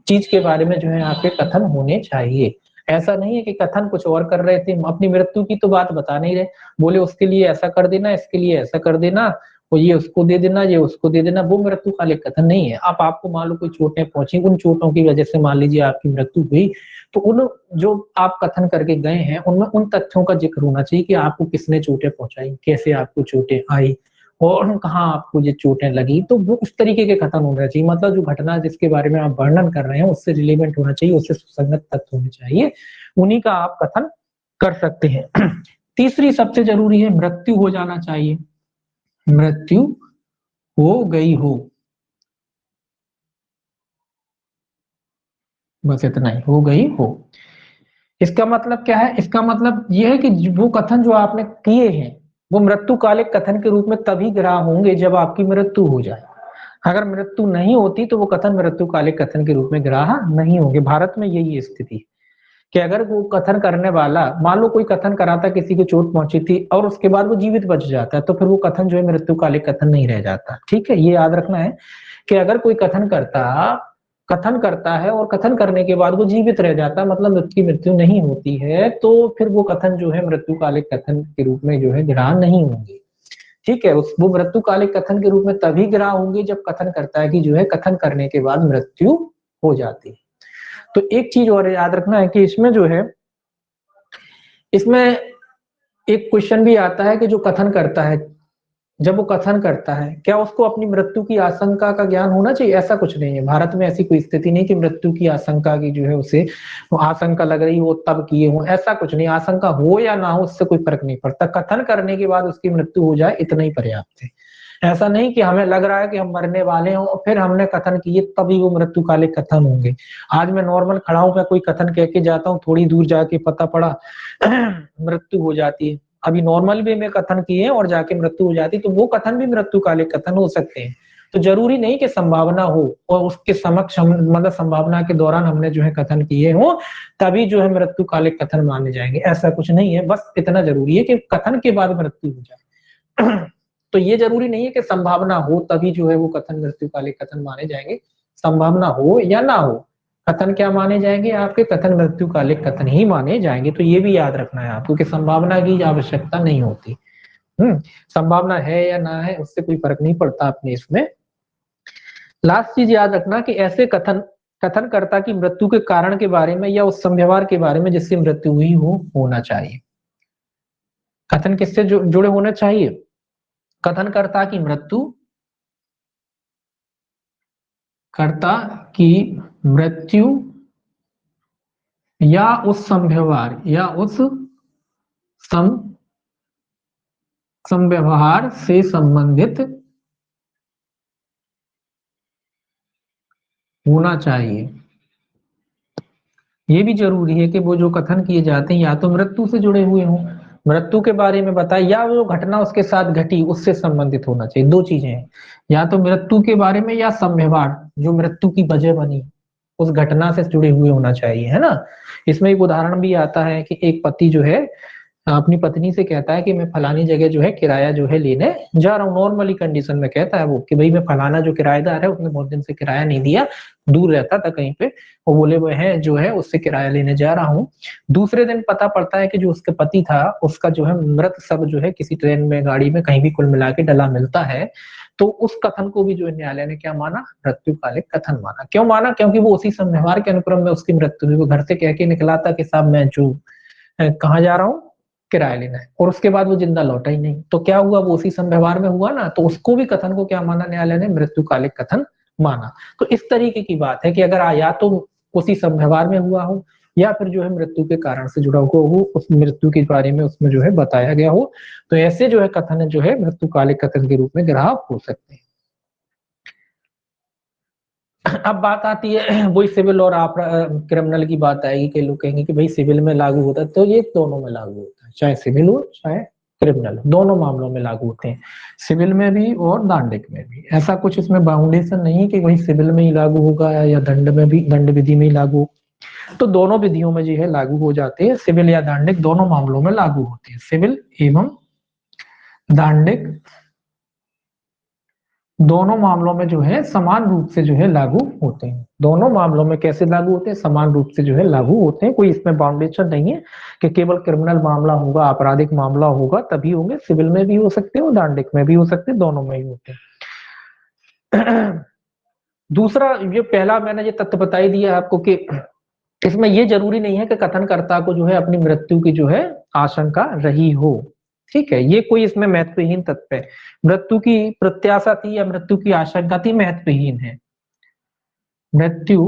चीज के बारे में जो है आपके कथन होने चाहिए। ऐसा नहीं है कि कथन कुछ और कर रहे थे, अपनी मृत्यु की तो बात बता नहीं रहे, बोले उसके लिए ऐसा कर देना, इसके लिए ऐसा कर देना, वो ये उसको दे देना, ये उसको दे देना, वो मृत्युकालिक कथन नहीं है। अब आपको मान लो कोई चोटें पहुंची, उन चोटों की वजह से मान लीजिए आपकी मृत्यु हुई, तो उन जो आप कथन करके गए हैं उनमें उन तथ्यों का जिक्र होना चाहिए कि आपको किसने चोटें पहुंचाई, कैसे आपको चोटें आई और कहाँ आपको ये चोटें लगी। तो वो उस तरीके के कथन होना चाहिए। मतलब जो घटना जिसके बारे में आप वर्णन कर रहे हैं उससे रिलेवेंट होना चाहिए, उससे सुसंगत तथ्य होने चाहिए, उन्हीं का आप कथन कर सकते हैं। तीसरी सबसे जरूरी है, मृत्यु हो जाना चाहिए। मृत्यु हो गई हो, बस इतना ही, हो गई हो। इसका मतलब क्या है, इसका मतलब यह है कि वो कथन जो आपने किए हैं वो मृत्युकालिक कथन के रूप में तभी ग्राह्य होंगे जब आपकी मृत्यु हो जाए। अगर मृत्यु नहीं होती तो वो कथन मृत्युकालिक कथन के रूप में ग्राह्य नहीं होंगे। भारत में यही स्थिति है कि अगर वो कथन करने वाला, मान लो कोई कथन कराता, किसी को चोट पहुंची थी और उसके बाद वो जीवित बच जाता है, तो फिर वो कथन जो है मृत्युकालिक कथन नहीं रह जाता। ठीक है, ये याद रखना है कि अगर कोई कथन करता है और कथन करने के बाद वो जीवित रह जाता है, मतलब उसकी मृत्यु नहीं होती है, तो फिर वो कथन जो है मृत्युकालिक कथन के रूप में जो है ग्रहण नहीं होंगे। ठीक है, उस वो मृत्युकालिक कथन के रूप में तभी ग्रहण होंगे जब कथन करता है कि जो है कथन करने के बाद मृत्यु हो जाती है। तो एक चीज और याद रखना है कि इसमें जो है, इसमें एक क्वेश्चन भी आता है कि जो कथन करता है, जब वो कथन करता है क्या उसको अपनी मृत्यु की आशंका का ज्ञान होना चाहिए? ऐसा कुछ नहीं है। भारत में ऐसी कोई स्थिति नहीं कि मृत्यु की आशंका की जो है उसे आशंका लग रही वो तब किए हो, ऐसा कुछ नहीं। आशंका हो या ना हो उससे कोई फर्क नहीं पड़ता, कथन करने के बाद उसकी मृत्यु हो जाए इतना ही पर्याप्त है। ऐसा नहीं कि हमें लग रहा है कि हम मरने वाले हैं और फिर हमने कथन किए तभी वो मृत्युकालिक कथन होंगे। आज मैं नॉर्मल खड़ा हूं, मैं कोई कथन कह के जाता हूँ, थोड़ी दूर जाके पता पड़ा मृत्यु हो जाती है। अभी नॉर्मल वे में कथन किए और जाके मृत्यु हो जाती, तो वो कथन भी मृत्युकालिक कथन हो सकते हैं। तो जरूरी नहीं कि संभावना हो और उसके समक्ष हम, मतलब संभावना के दौरान हमने जो है कथन किए हो तभी जो है मृत्युकालिक कथन माने जाएंगे, ऐसा कुछ नहीं है। बस इतना जरूरी है कि कथन के बाद मृत्यु हो जाए। तो ये जरूरी नहीं है कि संभावना हो तभी जो है वो कथन मृत्युकालिक कथन माने जाएंगे। संभावना हो या ना हो, कथन क्या माने जाएंगे आपके? कथन मृत्युकालिक कथन ही माने जाएंगे। तो ये भी याद रखना है आपको कि संभावना की आवश्यकता नहीं होती। संभावना है या ना है उससे कोई फर्क नहीं पड़ता अपने इसमें। लास्ट चीज याद रखना कि ऐसे कथनकर्ता की मृत्यु के कारण के बारे में या उस संव्यवहार के बारे में जिससे मृत्यु हुई हो होना चाहिए। कथन किससे जुड़े होने चाहिए? कथनकर्ता की मृत्यु, कर्ता की मृत्यु या उस संव्यवहार या उस सम समव्यवहार से संबंधित होना चाहिए। ये भी जरूरी है कि वो जो कथन किए जाते हैं या तो मृत्यु से जुड़े हुए हों, मृत्यु के बारे में बताए, या वो घटना उसके साथ घटी उससे संबंधित होना चाहिए। दो चीजें हैं, या तो मृत्यु के बारे में या समव्यवहार जो मृत्यु की वजह बनी उस घटना से जुड़े हुए होना चाहिए, है ना। इसमें एक उदाहरण भी आता है कि एक पति जो है अपनी पत्नी से कहता है कि मैं फलानी जगह जो है किराया जो है लेने जा रहा हूँ। नॉर्मली कंडीशन में कहता है वो कि भाई मैं फलाना जो किराएदार है उसने बहुत दिन से किराया नहीं दिया, दूर रहता था कहीं पे, वो बोले वो है जो है उससे किराया लेने जा रहा हूँ। दूसरे दिन पता पड़ता है कि जो उसके पति था उसका जो है मृत शव जो है किसी ट्रेन में गाड़ी में कहीं भी कुल मिला के डला मिलता है। तो उस कथन को भी जो है न्यायालय ने क्या माना, मृत्युकालिक कथन माना। क्यों माना, क्योंकि वो उसी व्यवहार के अनुक्रम में उसकी मृत्यु हुई। वो घर से कह के निकला था कि साहब मैं जो कहाँ जा रहा हूँ, किराया लेना है, और उसके बाद वो जिंदा लौटा ही नहीं। तो क्या हुआ, वो उसी व्यवहार में हुआ ना, तो उसको भी कथन को क्या माना न्यायालय ने, मृत्युकालिक कथन माना। तो इस तरीके की बात है कि अगर या तो उसी व्यवहार में हुआ हो या फिर जो है मृत्यु के कारण से जुड़ा हुआ हो, उस मृत्यु के बारे में उसमें जो है बताया गया हो, तो ऐसे जो है कथन जो है मृत्युकालिक कथन के रूप में ग्राह्य हो सकते हैं। अब बात आती है वही सिविल और क्रिमिनल की बात आएगी कि लोग कहेंगे कि भाई सिविल में लागू होता है, तो ये दोनों में लागू होता है, चाहे सिविल हो चाहे क्रिमिनल, दोनों मामलों में लागू होते हैं, सिविल में भी और दांडिक में भी। ऐसा कुछ इसमें बाउंडेशन नहीं है कि वही सिविल में ही लागू होगा या दंड में भी, दंड विधि में ही लागू। तो दोनों विधियों में जो है लागू हो जाते हैं, सिविल या दांडिक दोनों मामलों में लागू होते हैं, सिविल एवं दांडिक दोनों मामलों में जो है समान रूप से जो है लागू होते हैं। दोनों मामलों में कैसे लागू होते हैं, समान रूप से जो है लागू होते हैं। कोई इसमें बाउंडेशन नहीं है कि केवल क्रिमिनल मामला होगा, आपराधिक मामला होगा तभी होंगे, सिविल में भी हो सकते हैं और दांडिक में भी हो सकते हैं, दोनों में ही होते हैं। दूसरा, ये पहला मैंने ये तथ्य बता ही दिया आपको कि इसमें ये जरूरी नहीं है कि कथनकर्ता को जो है अपनी मृत्यु की जो है आशंका रही हो। ठीक है, ये कोई इसमें महत्वहीन तथ्य है। मृत्यु की प्रत्याशा थी या मृत्यु की आशंका थी, महत्वहीन है। मृत्यु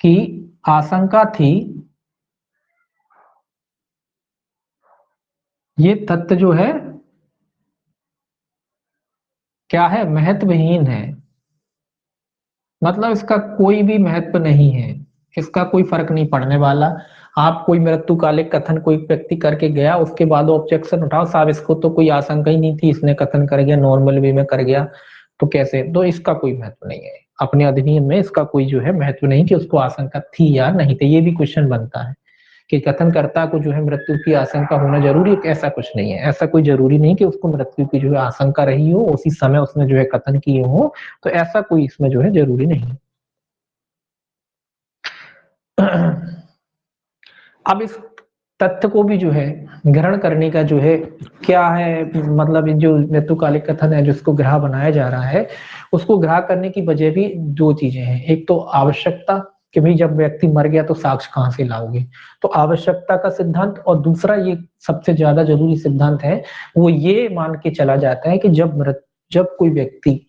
की आशंका थी, ये तथ्य जो है क्या है, महत्वहीन है। मतलब इसका कोई भी महत्व नहीं है, इसका कोई फर्क नहीं पड़ने वाला। आप कोई मृत्युकालिक कथन कोई व्यक्ति करके गया, उसके बाद ऑब्जेक्शन उठाओ, साहब इसको तो कोई आशंका ही नहीं थी, इसने कथन कर गया, नॉर्मल वे में कर गया, तो कैसे, तो इसका कोई महत्व नहीं है। अपने अधिनियम में इसका कोई जो है महत्व नहीं कि उसको आशंका थी या नहीं थी। ये भी क्वेश्चन बनता है कि कथनकर्ता को जो है मृत्यु की आशंका होना जरूरी है, ऐसा कुछ नहीं है। ऐसा कोई जरूरी नहीं कि उसको मृत्यु की जो है आशंका रही हो, उसी समय उसने जो है कथन किए हो, तो ऐसा कोई इसमें जो है जरूरी नहीं। अब इस तथ्य को भी जो है ग्रहण करने का जो है क्या है, मतलब जो मृत्युकालिक कथन है जिसको ग्राह्य बनाया जा रहा है, उसको ग्राह्य करने की वजह भी दो चीजें हैं। एक तो आवश्यकता, कि भाई जब व्यक्ति मर गया तो साक्ष्य कहाँ से लाओगे, तो आवश्यकता का सिद्धांत। और दूसरा ये सबसे ज्यादा जरूरी सिद्धांत है, वो ये मान के चला जाता है कि जब कोई व्यक्ति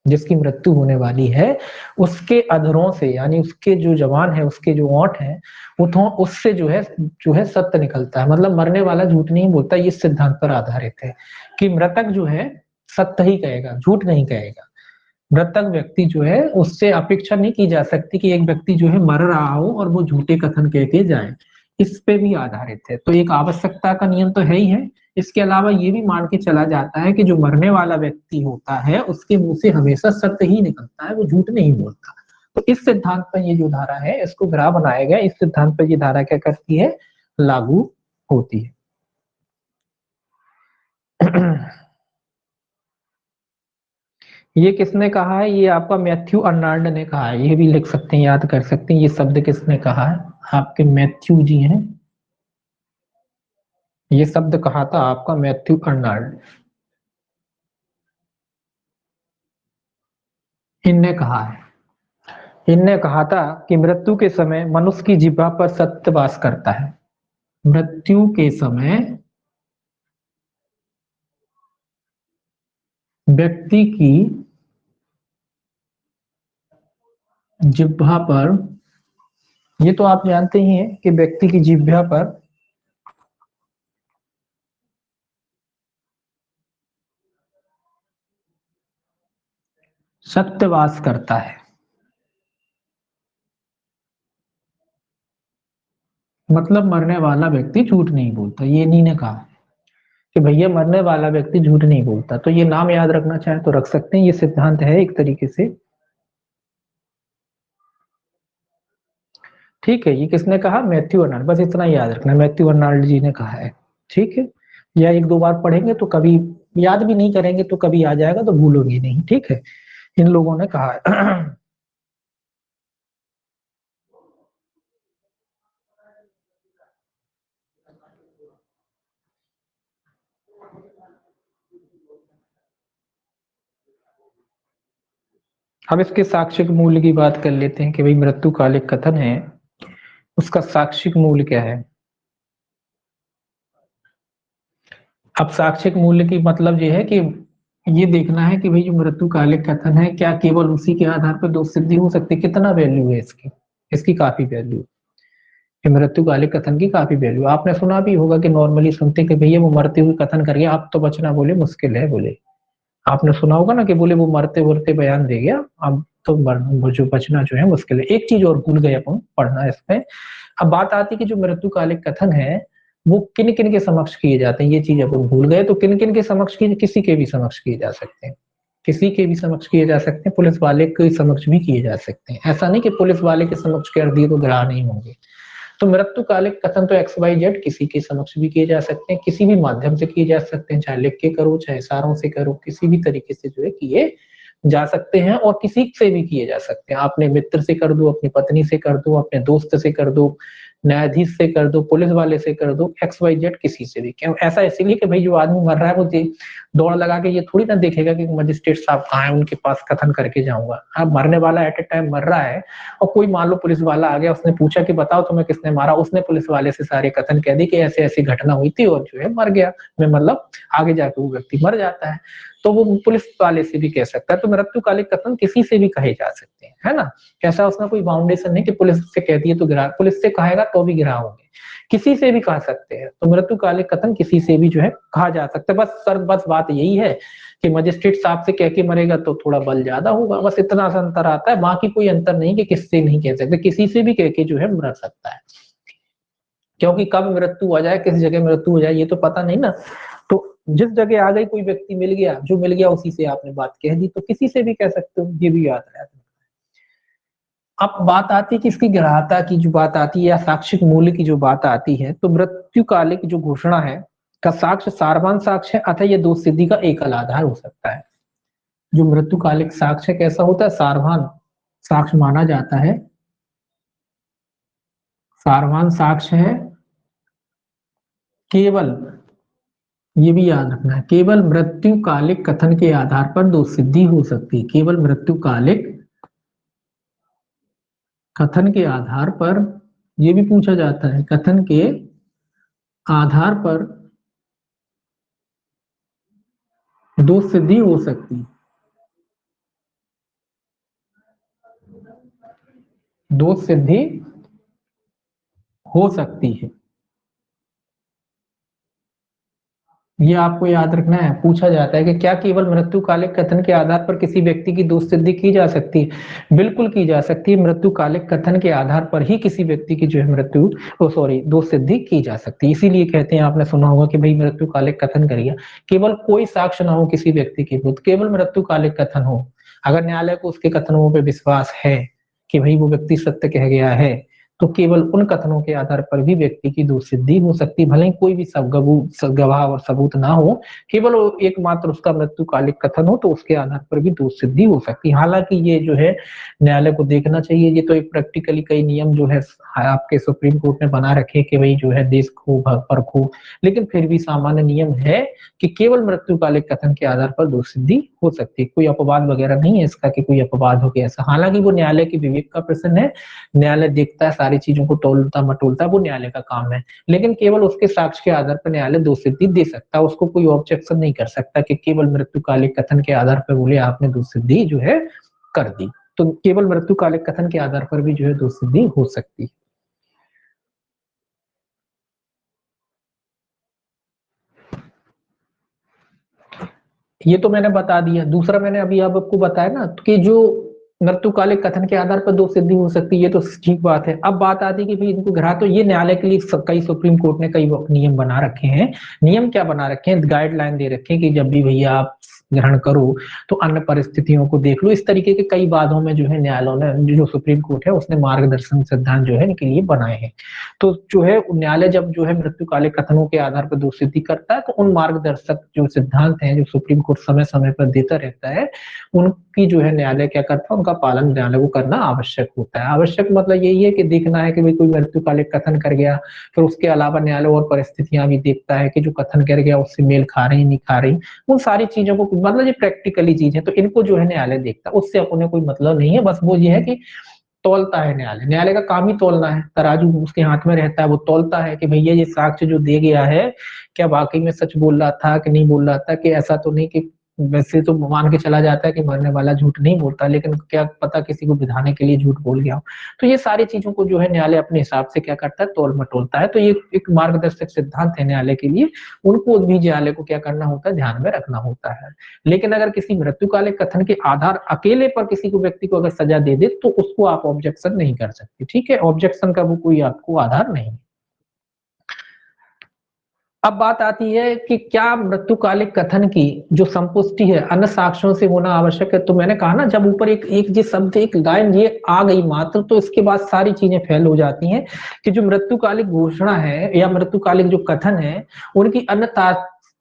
जिसकी मृत्यु होने वाली है, उसके अधरों से, यानी उसके जो जवान है, उसके जो ओंठ है, वो तो उससे जो है सत्य निकलता है। मतलब मरने वाला झूठ नहीं बोलता। ये सिद्धांत पर आधारित है कि मृतक जो है सत्य ही कहेगा, झूठ नहीं कहेगा। मृतक व्यक्ति जो है उससे अपेक्षा नहीं की जा सकती कि एक व्यक्ति जो है मर रहा हो और वो झूठे कथन कह के जाए। इस पे भी आधारित है। तो एक आवश्यकता का नियम तो है ही है। इसके अलावा ये भी मान के चला जाता है कि जो मरने वाला व्यक्ति होता है उसके मुंह से हमेशा सत्य ही निकलता है, वो झूठ नहीं बोलता। तो इस सिद्धांत पर ये जो धारा है इसको ग्राह बनाया गया, इस सिद्धांत पर ये धारा क्या करती है, लागू होती है। ये किसने कहा है, ये आपका मैथ्यू अर्नाल्ड ने कहा है। ये भी लिख सकते हैं, याद कर सकते हैं, ये शब्द किसने कहा है, आपके मैथ्यू जी हैं। ये शब्द कहा था आपका मैथ्यू अर्नाल्ड, इनने कहा है। इनने कहा था कि मृत्यु के समय मनुष्य की जिह्वा पर सत्य वास करता है। मृत्यु के समय व्यक्ति की जिह्वा पर, ये तो आप जानते ही हैं कि व्यक्ति की जिह्वा पर सत्यवास करता है, मतलब मरने वाला व्यक्ति झूठ नहीं बोलता। ये नहीं ने कहा कि भैया मरने वाला व्यक्ति झूठ नहीं बोलता, तो ये नाम याद रखना चाहे तो रख सकते हैं, ये सिद्धांत है एक तरीके से। ठीक है, ये किसने कहा? Matthew Arnold. बस इतना याद रखना, मैथ्यू अर्नाल्ड जी ने कहा है। ठीक है, या एक दो बार पढ़ेंगे तो कभी याद भी नहीं करेंगे तो कभी आ जाएगा तो भूलोगे नहीं। ठीक है, इन लोगों ने कहा है। अब इसके साक्ष्यिक मूल्य की बात कर लेते हैं कि भाई मृत्यु काल एक कथन है, उसका साक्ष्यिक मूल्य क्या है। अब साक्ष्यिक मूल्य की मतलब ये है कि ये देखना है कि भाई जो मृत्यु कालिक कथन है क्या केवल उसी के आधार पर दोष सिद्धि हो सकती है, कितना वैल्यू है इसकी। इसकी काफी वैल्यू है, मृत्यु कालिक कथन की काफी वैल्यू। आपने सुना भी होगा कि नॉर्मली सुनते कि भैया वो मरते हुए कथन कर गया, अब तो बचना बोले मुश्किल है बोले। आपने सुना होगा ना कि बोले वो मरते मरते बयान दे गया, अब तो वो जो बचना जो है मुश्किल है। एक चीज और भूल गए अपन पढ़ना इसमें। अब बात आती है कि जो मृत्यु कालिक कथन है वो किन किन के समक्ष किए जाते हैं, ये चीज अपन भूल गए। तो किन किन के समक्ष किए? किसी के भी समक्ष किए जा सकते हैं, किसी के भी समक्ष किए जा सकते हैं, पुलिस वाले के समक्ष भी किए जा सकते हैं। ऐसा नहीं कि पुलिस वाले के समक्ष कर दिए तो ग्रह नहीं होंगे। तो मृत्यु कालिक कथन तो एक्स वाई जेड किसी के समक्ष भी किए जा सकते हैं, किसी भी माध्यम से किए जा सकते हैं, चाहे लिख के करो चाहे इशारों से करो, किसी भी तरीके से जो है किए जा सकते हैं। और किसी से भी किए जा सकते हैं, अपने मित्र से कर दो, अपनी पत्नी से कर दो, अपने दोस्त से कर दो, न्यायाधीश से कर दो, पुलिस वाले से कर दो, एक्स वाई जेड किसी से भी। क्यों ऐसा? इसीलिए कि भाई जो आदमी मर रहा है वो दौड़ लगा के ये थोड़ी ना देखेगा कि मजिस्ट्रेट साहब कहाँ है, उनके पास कथन करके जाऊंगा। अब मरने वाला एट ए टाइम मर रहा है और कोई मान लो पुलिस वाला आ गया, उसने पूछा कि बताओ तुम्हें किसने मारा, उसने पुलिस वाले से सारे कथन कह दी कि ऐसे ऐसी घटना हुई थी और जो है मर गया, मैं मतलब आगे जाके वो व्यक्ति मर जाता है, तो वो पुलिस वाले से भी कह सकता है। तो मृत्यु कालिक कथन किसी से भी कहे जा सकते हैं, है ना। कैसा? उसमें कोई बाउंडेशन नहीं कि पुलिस से कह दिए तो गिरा, पुलिस से कहेगा तो भी गिरा होंगे, किसी से भी कह सकते हैं। तो मृत्यु कालिक कथन किसी से भी जो है कहा जा सकता है। बस सर बस बात यही है कि मजिस्ट्रेट साहब से कह के मरेगा तो थोड़ा बल ज्यादा होगा, बस इतना सा अंतर आता है, बाकी कोई अंतर नहीं कि किससे नहीं कह सकते, किसी से भी कह के जो है मर सकता है। क्योंकि कब मृत्यु हो जाए, किस जगह मृत्यु हो जाए, ये तो पता नहीं ना। तो जिस जगह आ गई, कोई व्यक्ति मिल गया, जो मिल गया उसी से आपने बात कह दी, तो किसी से भी कह सकते हो, ये भी याद रहे। अब बात आती है कि इसकी ग्राह्यता की जो बात आती है या साक्ष्यिक मूल्य की जो बात आती है, तो मृत्यु कालिक जो घोषणा है का साक्ष्य सारवान साक्ष्य है अतः यह दोष सिद्धि का एकल आधार हो सकता है। जो मृत्युकालिक साक्ष्य कैसा होता है? सारवान साक्ष्य माना जाता है। सारवान साक्ष्य है केवल, ये भी याद रखना है, केवल मृत्युकालिक कथन के आधार पर दोष सिद्धि हो सकती है। केवल मृत्युकालिक कथन के आधार पर, ये भी पूछा जाता है, कथन के आधार पर दोष सिद्धि हो सकती है। दोष सिद्धि हो सकती है, ये आपको याद रखना है। पूछा जाता है कि क्या केवल मृत्युकालिक कथन के आधार पर किसी व्यक्ति की दोष सिद्धि की जा सकती है? बिल्कुल की जा सकती है। मृत्युकालिक कथन के आधार पर ही किसी व्यक्ति की जो है मृत्यु, ओ सॉरी, दोष सिद्धि की जा सकती है। इसीलिए कहते हैं, आपने सुना होगा कि भाई मृत्युकालिक कथन करिए, केवल कोई साक्ष्य ना हो किसी व्यक्ति के विरुद्ध, केवल मृत्युकालिक कथन हो। अगर न्यायालय को उसके कथनों पर विश्वास है कि भाई वो व्यक्ति सत्य कह गया है, तो केवल उन कथनों के आधार पर भी व्यक्ति की दोष सिद्धि हो सकती है, भले ही कोई भी सब गवाह और सबूत ना हो, केवल एकमात्र उसका मृत्युकालिक कथन हो, तो उसके आधार पर भी दोष सिद्धि हो सकती है। हालांकि ये जो है न्यायालय को देखना चाहिए, ये तो एक प्रैक्टिकली कई नियम जो है आपके सुप्रीम कोर्ट ने बना रखे कि भाई जो है देश को परखो, लेकिन फिर भी सामान्य नियम है कि केवल मृत्युकालिक कथन के आधार पर दोष सिद्धि हो सकती है। कोई अपवाद वगैरह नहीं है इसका कि कोई अपवाद हो गया ऐसा। हालांकि वो न्यायालय के विवेक का प्रश्न है, न्यायालय देखता है सारी चीजों को, तोलता मटोलता, वो न्यायालय का काम है। लेकिन केवल उसके साक्ष्य के आधार पर न्यायालय दोष सिद्धि दे सकता है, उसको कोई ऑब्जेक्शन नहीं कर सकता कि केवल मृत्युकालिक कथन के आधार पर बोले आपने दोष सिद्धि जो है कर दी। तो केवल मृत्युकालिक कथन के आधार पर भी जो है दोष सिद्धि हो सकती है। ये तो मैंने बता दिया। दूसरा मैंने अभी आपको बताया ना कि जो मृत्युकालिक कथन के आधार पर दोष सिद्धि हो सकती है, ये तो ठीक बात है। अब बात आती है कि भाई इनको ग्रह, तो ये न्यायालय के लिए कई सुप्रीम कोर्ट ने कई नियम बना रखे हैं। नियम क्या बना रखे हैं, गाइडलाइन दे रखे हैं कि जब भी भैया आप ग्रहण करो तो अन्य परिस्थितियों को देख लो। इस तरीके के कई बातों में जो है न्यायालयों ने, जो सुप्रीम कोर्ट है उसने मार्गदर्शन सिद्धांत जो है इनके लिए बनाए हैं। तो जो है न्यायालय जब जो है मृत्युकालिक कथनों के आधार पर दोष सिद्धि करता है तो उन मार्गदर्शक जो सिद्धांत हैं जो सुप्रीम कोर्ट समय समय पर देता रहता है, उनकी जो है न्यायालय क्या करता है, उनका पालन न्यायालय को करना आवश्यक होता है। आवश्यक मतलब यही है कि देखना है कि भाई कोई मृत्युकालिक कथन कर गया, फिर उसके अलावा न्यायालय और परिस्थितियां भी देखता है कि जो कथन कर गया उससे मेल खा रही नहीं खा रही, उन सारी चीजों को, मतलब ये प्रैक्टिकली चीज है तो इनको जो है न्यायालय देखता है। उससे अपने कोई मतलब नहीं है, बस वो ये है कि तौलता है न्यायालय। न्यायालय का काम ही तौलना है, तराजू उसके हाथ में रहता है, वो तौलता है कि भैया ये साक्ष्य जो दे गया है क्या वाकई में सच बोल रहा था कि नहीं बोल रहा था, कि ऐसा तो नहीं कि वैसे तो मान के चला जाता है कि मरने वाला झूठ नहीं बोलता, लेकिन क्या पता किसी को बिठाने के लिए झूठ बोल गया हो। तो ये सारी चीजों को जो है न्यायालय अपने हिसाब से क्या करता है, तौल मटोलता है। तो ये एक मार्गदर्शक सिद्धांत है न्यायालय के लिए, उनको भी न्यायालय को क्या करना होता है, ध्यान में रखना होता है। लेकिन अगर किसी मृत्युकालिक कथन के आधार अकेले पर किसी को व्यक्ति को अगर सजा दे दे तो उसको आप ऑब्जेक्शन नहीं कर सकते, ठीक है। ऑब्जेक्शन का वो कोई आपको आधार नहीं। अब बात आती है कि क्या मृत्युकालिक कथन की जो संपुष्टि है अन्य साक्ष्यों से होना आवश्यक है। तो मैंने कहा ना, जब ऊपर एक एक ये शब्द एक लाइन ये आ गई मात्र, तो इसके बाद सारी चीजें फैल हो जाती हैं कि जो मृत्युकालिक घोषणा है या मृत्युकालिक जो कथन है उनकी अन्य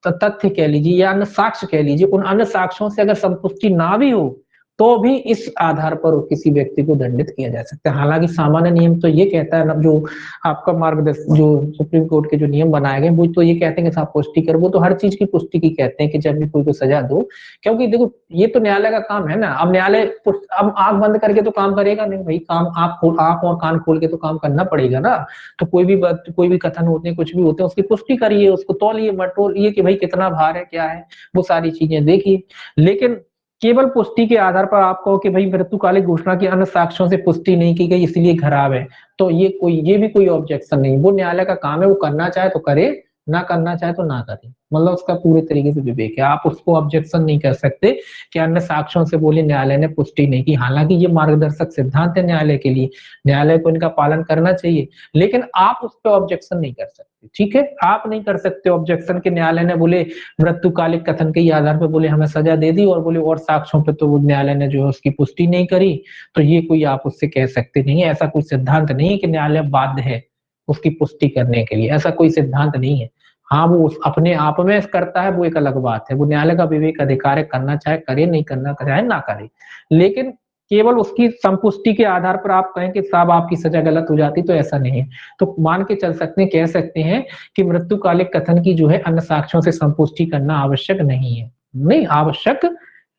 तथ्य कह लीजिए या अन्य साक्ष्य कह लीजिए, उन अन्य साक्ष्यों से अगर संपुष्टि ना भी हो तो भी इस आधार पर किसी व्यक्ति को दंडित किया जा सकता है। हालांकि सामान्य नियम तो ये कहता है ना, जो आपका मार्गदर्शन जो सुप्रीम कोर्ट के जो नियम बनाए गए वो तो ये कहते हैं कि साहब पुष्टि कर, वो तो हर चीज की पुष्टि की कहते हैं कि जब भी कोई को सजा दो। क्योंकि देखो ये तो न्यायालय का काम है ना। अब न्यायालय अब आंख बंद करके तो काम करेगा नहीं भाई, काम आंख और कान खोल के तो काम करना पड़ेगा ना। तो कोई भी बात, कोई भी कथन होते हैं, कुछ भी होते हैं, उसकी पुष्टि करिए, उसको तौलिए मटोलिए कि भाई कितना भार है क्या है, वो सारी चीजें देखिए। लेकिन केवल पुष्टि के आधार पर आप कहो कि भाई मृत्युकालिक घोषणा की अन्य साक्ष्यों से पुष्टि नहीं की गई इसलिए खराब है, तो ये भी कोई ऑब्जेक्शन नहीं। वो न्यायालय का काम है, वो करना चाहे तो करे, ना करना चाहे तो ना करे, मतलब उसका पूरे तरीके से विवेक है। आप उसको ऑब्जेक्शन नहीं कर सकते कि अन्य साक्ष्यों से बोले न्यायालय ने पुष्टि नहीं की। हालांकि ये मार्गदर्शक सिद्धांत है न्यायालय के लिए, न्यायालय को इनका पालन करना चाहिए, लेकिन आप उस पर ऑब्जेक्शन नहीं कर सकते, ठीक है। आप नहीं कर सकते ऑब्जेक्शन के न्यायालय ने बोले मृत्युकालिक कथन के आधार पर बोले हमें सजा दे दी और बोले और साक्ष्यों पे तो वो न्यायालय ने जो है उसकी पुष्टि नहीं करी, तो ये कोई आप उससे कह सकते नहीं है। ऐसा कोई सिद्धांत नहीं है कि न्यायालय बाध्य है उसकी पुष्टि करने के लिए, ऐसा कोई सिद्धांत नहीं है। हाँ वो अपने आप में करता है वो एक अलग बात है, वो न्यायालय का विवेक अधिकार है, करना चाहे करे, नहीं करना चाहे ना करे। लेकिन केवल उसकी संपुष्टि के आधार पर आप कहें कि साहब आपकी सजा गलत हो जाती, तो ऐसा नहीं है। तो मान के चल सकते हैं, कह सकते हैं कि मृत्युकालिक कथन की जो है अन्य साक्ष्यों से संपुष्टि करना आवश्यक नहीं है। नहीं, आवश्यक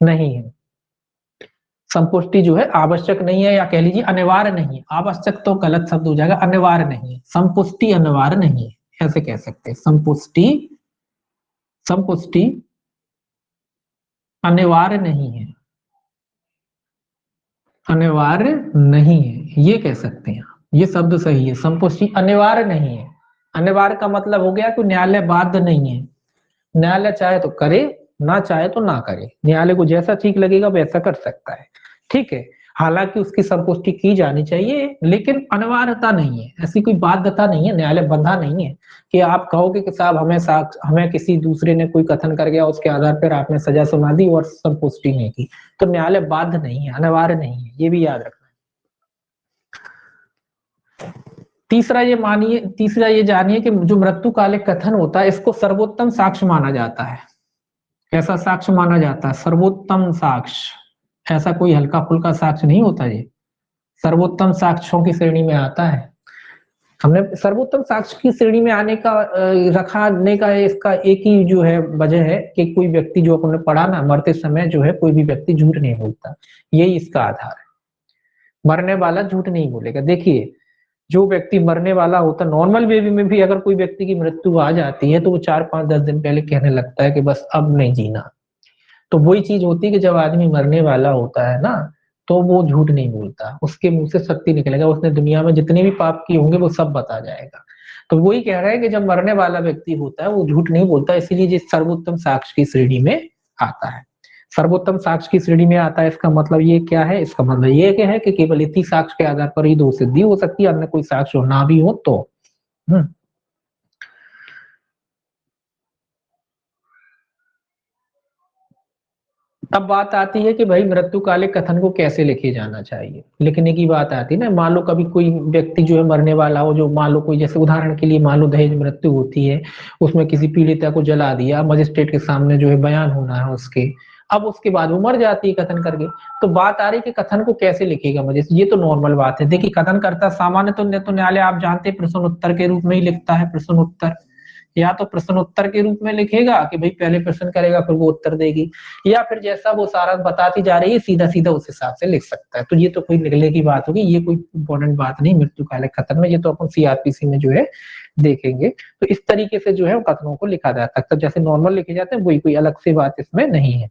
नहीं है। संपुष्टि जो है आवश्यक नहीं है, या कह लीजिए अनिवार्य नहीं है। आवश्यक तो गलत शब्द हो जाएगा, अनिवार्य नहीं है। संपुष्टि अनिवार्य नहीं है, ऐसे कह सकते हैं। संपुष्टि संपुष्टि अनिवार्य नहीं है, अनिवार्य नहीं है, ये कह सकते हैं। ये शब्द सही है, संपुष्टि अनिवार्य नहीं है। अनिवार्य का मतलब हो गया कि न्यायालय बाध्य नहीं है, न्यायालय चाहे तो करे, ना चाहे तो ना करे, न्यायालय को जैसा ठीक लगेगा वैसा कर सकता है, ठीक है। हालांकि उसकी संपुष्टि की जानी चाहिए, लेकिन अनिवार्यता नहीं है, ऐसी कोई बाध्यता नहीं है, न्यायालय बंधा नहीं है कि आप कहोगे कि साहब हमें किसी दूसरे ने कोई कथन कर गया उसके आधार पर आपने सजा सुना दी और संपुष्टि नहीं की, तो न्यायालय बाध्य नहीं है, अनिवार्य नहीं है, ये भी याद रखना। तीसरा ये जानिए कि जो मृत्युकालिक कथन होता है इसको सर्वोत्तम साक्ष्य माना जाता है। कैसा साक्ष्य माना जाता है? सर्वोत्तम साक्ष्य। ऐसा कोई हल्का फुल्का साक्ष्य नहीं होता, ये सर्वोत्तम साक्ष्यों की श्रेणी में आता है। हमने सर्वोत्तम साक्ष्य की श्रेणी में आने का रखाने का इसका एक ही जो है वजह है कि कोई व्यक्ति, जो आपने पढ़ा ना, मरते समय जो है कोई भी व्यक्ति झूठ नहीं बोलता, यही इसका आधार है। मरने वाला झूठ नहीं बोलेगा। देखिए जो व्यक्ति मरने वाला होता, नॉर्मल बेबी में भी अगर कोई व्यक्ति की मृत्यु आ जाती है तो वो 4-5-10 दिन पहले कहने लगता है कि बस अब नहीं जीना। तो वही चीज होती है कि जब आदमी मरने वाला होता है ना, तो वो झूठ नहीं बोलता, उसके मुंह से शक्ति निकलेगा, उसने दुनिया में जितने भी पाप किए होंगे वो सब बता जाएगा। तो वही कह रहा है कि जब मरने वाला व्यक्ति होता है वो झूठ नहीं बोलता, इसीलिए जिस सर्वोत्तम साक्ष्य की श्रेणी में आता है। सर्वोत्तम साक्ष्य की श्रेणी में आता है। इसका मतलब ये क्या है? इसका मतलब ये क्या है कि केवल इसी साक्ष्य के आधार पर ही दो सिद्धि हो सकती है, अन्य कोई साक्ष्य ना भी हो तो। अब बात आती है कि भाई मृत्युकालिक कथन को कैसे लिखे जाना चाहिए। लिखने की बात आती है ना, मान लो कभी कोई व्यक्ति जो है मरने वाला हो, जो मान लो कोई, जैसे उदाहरण के लिए मान लो दहेज मृत्यु होती है, उसमें किसी पीड़िता को जला दिया, मजिस्ट्रेट के सामने जो है बयान होना है उसके, अब उसके बाद वो मर जाती है कथन करके। तो बात आ रही है कि कथन को कैसे लिखेगा मजिस्ट्रेट। ये तो नॉर्मल बात है। देखिए कथन करता सामान्य तो न्यायालय आप जानते हैं प्रश्न उत्तर के रूप में ही लिखता है। प्रश्न उत्तर या तो प्रश्न उत्तर के रूप में लिखेगा कि भाई पहले प्रश्न करेगा फिर वो उत्तर देगी, या फिर जैसा वो सारा बताती जा रही है सीधा सीधा उस हिसाब से लिख सकता है। तो ये तो कोई निकले की बात होगी, ये कोई इंपॉर्टेंट बात नहीं मृत्युकालिक कथन में। ये तो अपन सीआरपीसी में जो है देखेंगे। तो इस तरीके से जो है कथनों को लिखा जा सकता है। जैसे नॉर्मल लिखे जाते हैं वही, कोई अलग से बात इसमें नहीं है।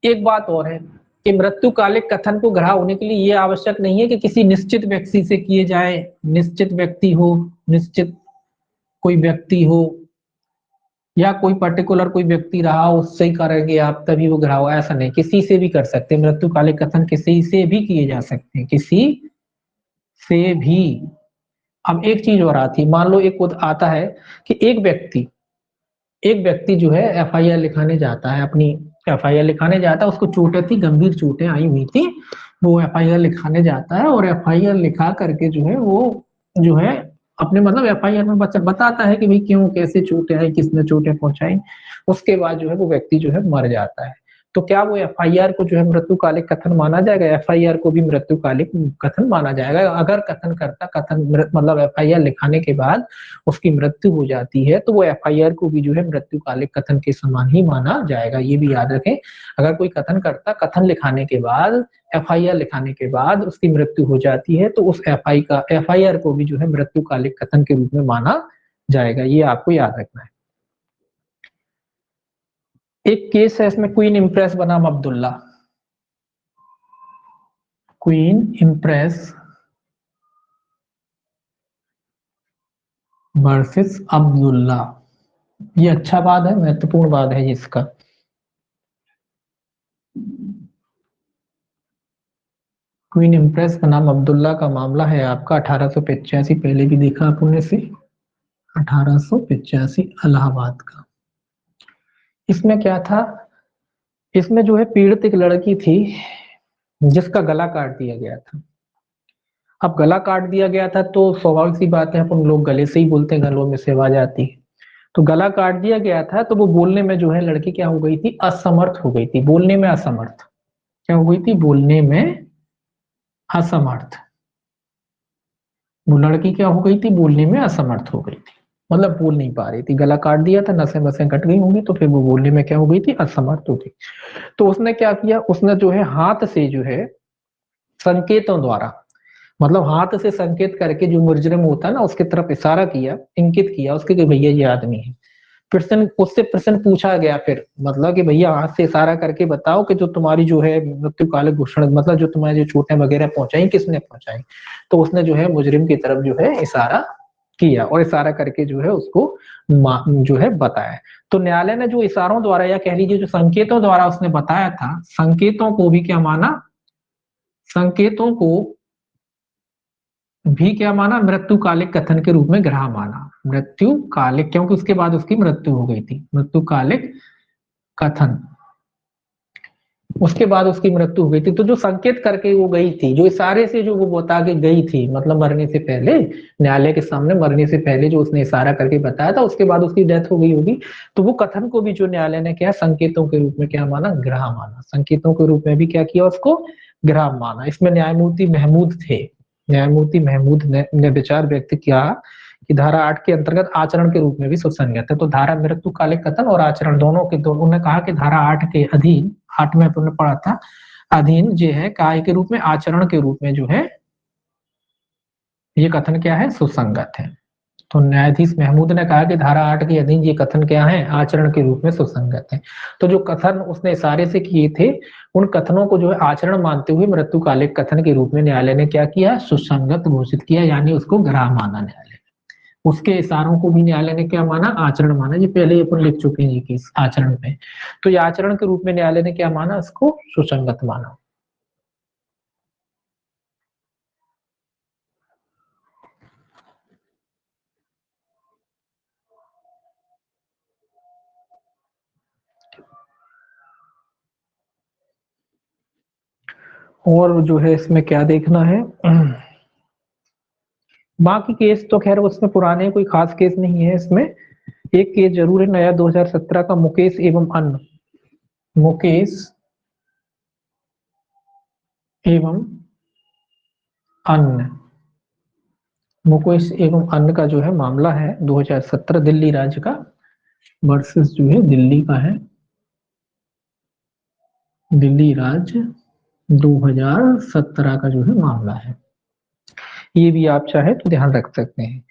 एक बात और है कि मृत्युकालिक कथन को ग्राह्य होने के लिए ये आवश्यक नहीं है कि किसी निश्चित व्यक्ति से किए जाए। निश्चित व्यक्ति हो, निश्चित कोई व्यक्ति हो, या कोई पर्टिकुलर कोई व्यक्ति रहा उससे ही करेंगे आप तभी वो ग्राह्य हो, ऐसा नहीं। किसी से भी कर सकते हैं मृत्युकालिक कथन, किसी से भी किए जा सकते हैं, किसी से भी। अब एक चीज और आती है, मान लो एक आता है कि एक व्यक्ति जो है एफआईआर लिखाने जाता है, अपनी एफआईआर लिखाने जाता है, उसको चोटें थी, गंभीर चोटें आई हुई थी, वो एफआईआर लिखाने जाता है और एफआईआर लिखा करके जो है वो जो है अपने मतलब एफआईआर में बताता है कि भाई क्यों कैसे चोटें आई, किसने चोटें पहुंचाई। उसके बाद जो है वो व्यक्ति जो है मर जाता है। तो क्या वो एफआईआर को जो है मृत्युकालिक कथन माना जाएगा? एफआईआर को भी मृत्युकालिक कथन माना जाएगा अगर कथन करता मतलब एफआईआर लिखाने के बाद उसकी मृत्यु हो जाती है तो वो एफआईआर को भी जो है मृत्युकालिक कथन के समान ही माना जाएगा। ये भी याद रखें, अगर कोई कथन करता कथन लिखाने के बाद, एफआईआर लिखाने के बाद उसकी मृत्यु हो जाती है तो उस एफआईआर को भी जो है मृत्युकालिक कथन के रूप में माना जाएगा। ये आपको याद रखना है। एक केस है इसमें, क्वीन इम्प्रेस बनाम Abdullah. Queen impress versus Abdullah. ये अच्छा वाद है, महत्वपूर्ण वाद है इसका। क्वीन इम्प्रेस बनाम अब्दुल्ला का मामला है आपका 1885, पहले भी देखा आपने से, 1885 इलाहाबाद का। इसमें क्या था, इसमें जो है पीड़ित एक लड़की थी जिसका गला काट दिया गया था। अब गला काट दिया गया था तो स्वाभाविक सी बात है अपन लोग गले से ही बोलते हैं, गलों में से आवाज आती है। तो गला काट दिया गया था तो वो बोलने में जो है लड़की क्या हो गई थी, असमर्थ हो गई थी, बोलने में असमर्थ। क्या हो गई थी? बोलने में असमर्थ। वो लड़की क्या हो गई थी? बोलने में असमर्थ हो गई थी, मतलब बोल नहीं पा रही थी। गला काट दिया था, नसें वसें कट गई होंगी, तो फिर वो बोलने में क्या हो गई थी? असमर्थ हो गई। तो उसने क्या किया, उसने जो है हाथ से जो है संकेतों द्वारा, मतलब हाथ से संकेत करके, जो मुजरिम होता है ना उसकी तरफ इशारा किया, इंकित किया उसके कि भैया ये आदमी है। प्रश्न उससे प्रश्न पूछा गया फिर, मतलब कि भैया हाथ से इशारा करके बताओ कि जो तुम्हारी जो है मृत्युकालिक घोषणा, मतलब जो तुम्हारी जो चोटें वगैरह पहुंचाई किसने पहुंचाई। तो उसने जो है मुजरिम की तरफ जो है इशारा किया और इशारा करके जो है उसको जो है बताया। तो न्यायालय ने जो इशारों द्वारा या कह लीजिए जो संकेतों द्वारा उसने बताया था, संकेतों को भी क्या माना, संकेतों को भी क्या माना, मृत्युकालिक कथन के रूप में ग्राह्य माना। मृत्युकालिक, क्योंकि उसके बाद उसकी मृत्यु हो गई थी। मृत्युकालिक कथन, उसके बाद उसकी मृत्यु हो गई थी। तो जो संकेत करके वो गई थी, जो इशारे से जो वो बता के गई थी, मतलब मरने से पहले, न्यायालय के सामने मरने से पहले जो उसने इशारा करके बताया था, उसके बाद उसकी डेथ हो गई होगी। तो वो कथन को भी जो न्यायालय ने क्या संकेतों के रूप में क्या माना, ग्राह्य माना। संकेतों के रूप में भी क्या किया, उसको ग्राह्य माना। इसमें न्यायमूर्ति महमूद थे। न्यायमूर्ति महमूद ने विचार व्यक्त किया कि धारा 8 के अंतर्गत आचरण के रूप में भी सुसंगत है। तो धारा मृत्युकालिक कथन और आचरण दोनों के दोनों ने कहा कि धारा 8 के अधीन, 8 में आपने पढ़ा था, अधीन जो है काय के रूप में, आचरण के रूप में जो है ये कथन क्या है, सुसंगत है। तो न्यायाधीश महमूद ने कहा कि धारा 8 के अधीन ये कथन क्या है, आचरण के रूप में सुसंगत है। तो जो कथन उसने इशारे से किए थे, उन कथनों को जो है आचरण मानते हुए मृत्युकालिक कथन के रूप में न्यायालय ने क्या किया, सुसंगत घोषित किया, यानी उसको ग्राह्य माना न्यायालय। उसके इशारों को भी न्यायालय ने क्या माना, आचरण माना। ये पहले ही अपन लिख चुके हैं कि इस आचरण में, तो ये आचरण के रूप में न्यायालय ने क्या माना, इसको सुसंगत माना। और जो है इसमें क्या देखना है, बाकी केस तो खैर उसमें पुराने, कोई खास केस नहीं है इसमें। एक केस जरूर है नया 2017 का, मुकेश एवं अन्य, मुकेश एवं अन्य, मुकेश एवं अन्य का जो है मामला है 2017 दिल्ली राज्य का, वर्सेस जो है दिल्ली का है, दिल्ली राज्य 2017 का जो है मामला है। ये भी आप चाहे तो ध्यान रख सकते हैं।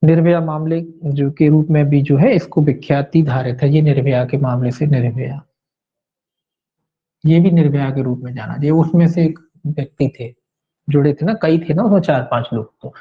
निर्भया मामले जो के रूप में भी जो है इसको विख्याति धारित है, ये निर्भया के मामले से, निर्भया, ये भी निर्भया के रूप में जाना, ये उसमें से एक व्यक्ति थे, जुड़े थे ना, कई थे ना उसमें, 4-5 लोग, तो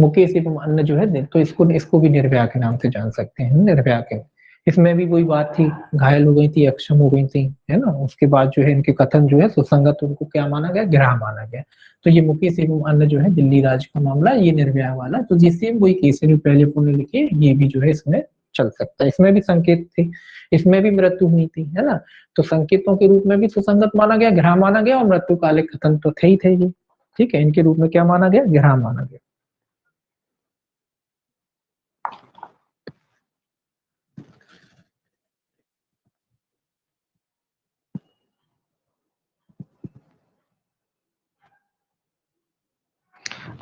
मुकेश एवं अन्य जो है, तो इसको इसको भी निर्भया के नाम से जान सकते हैं, निर्भया के। इसमें भी वही बात थी, घायल हो गई थी, अक्षम हो गई थी, है ना, उसके बाद जो है इनके कथन जो है सुसंगत, उनको क्या माना गया, गिरह माना गया। तो ये मुकेश एवं अन्य जो है दिल्ली राज्य का मामला, ये निर्भया वाला, तो ये सेम वही केस है जो पहले पुण्य लिखे, ये भी जो है इसमें चल सकता है। इसमें भी संकेत थे, इसमें भी मृत्यु हुई थी, है ना, तो संकेतों के रूप में भी सुसंगत माना गया, गिरह माना गया, और मृत्यु कालिक कथन तो थे ही थे ये, ठीक है, इनके रूप में क्या माना गया, गिरह माना गया।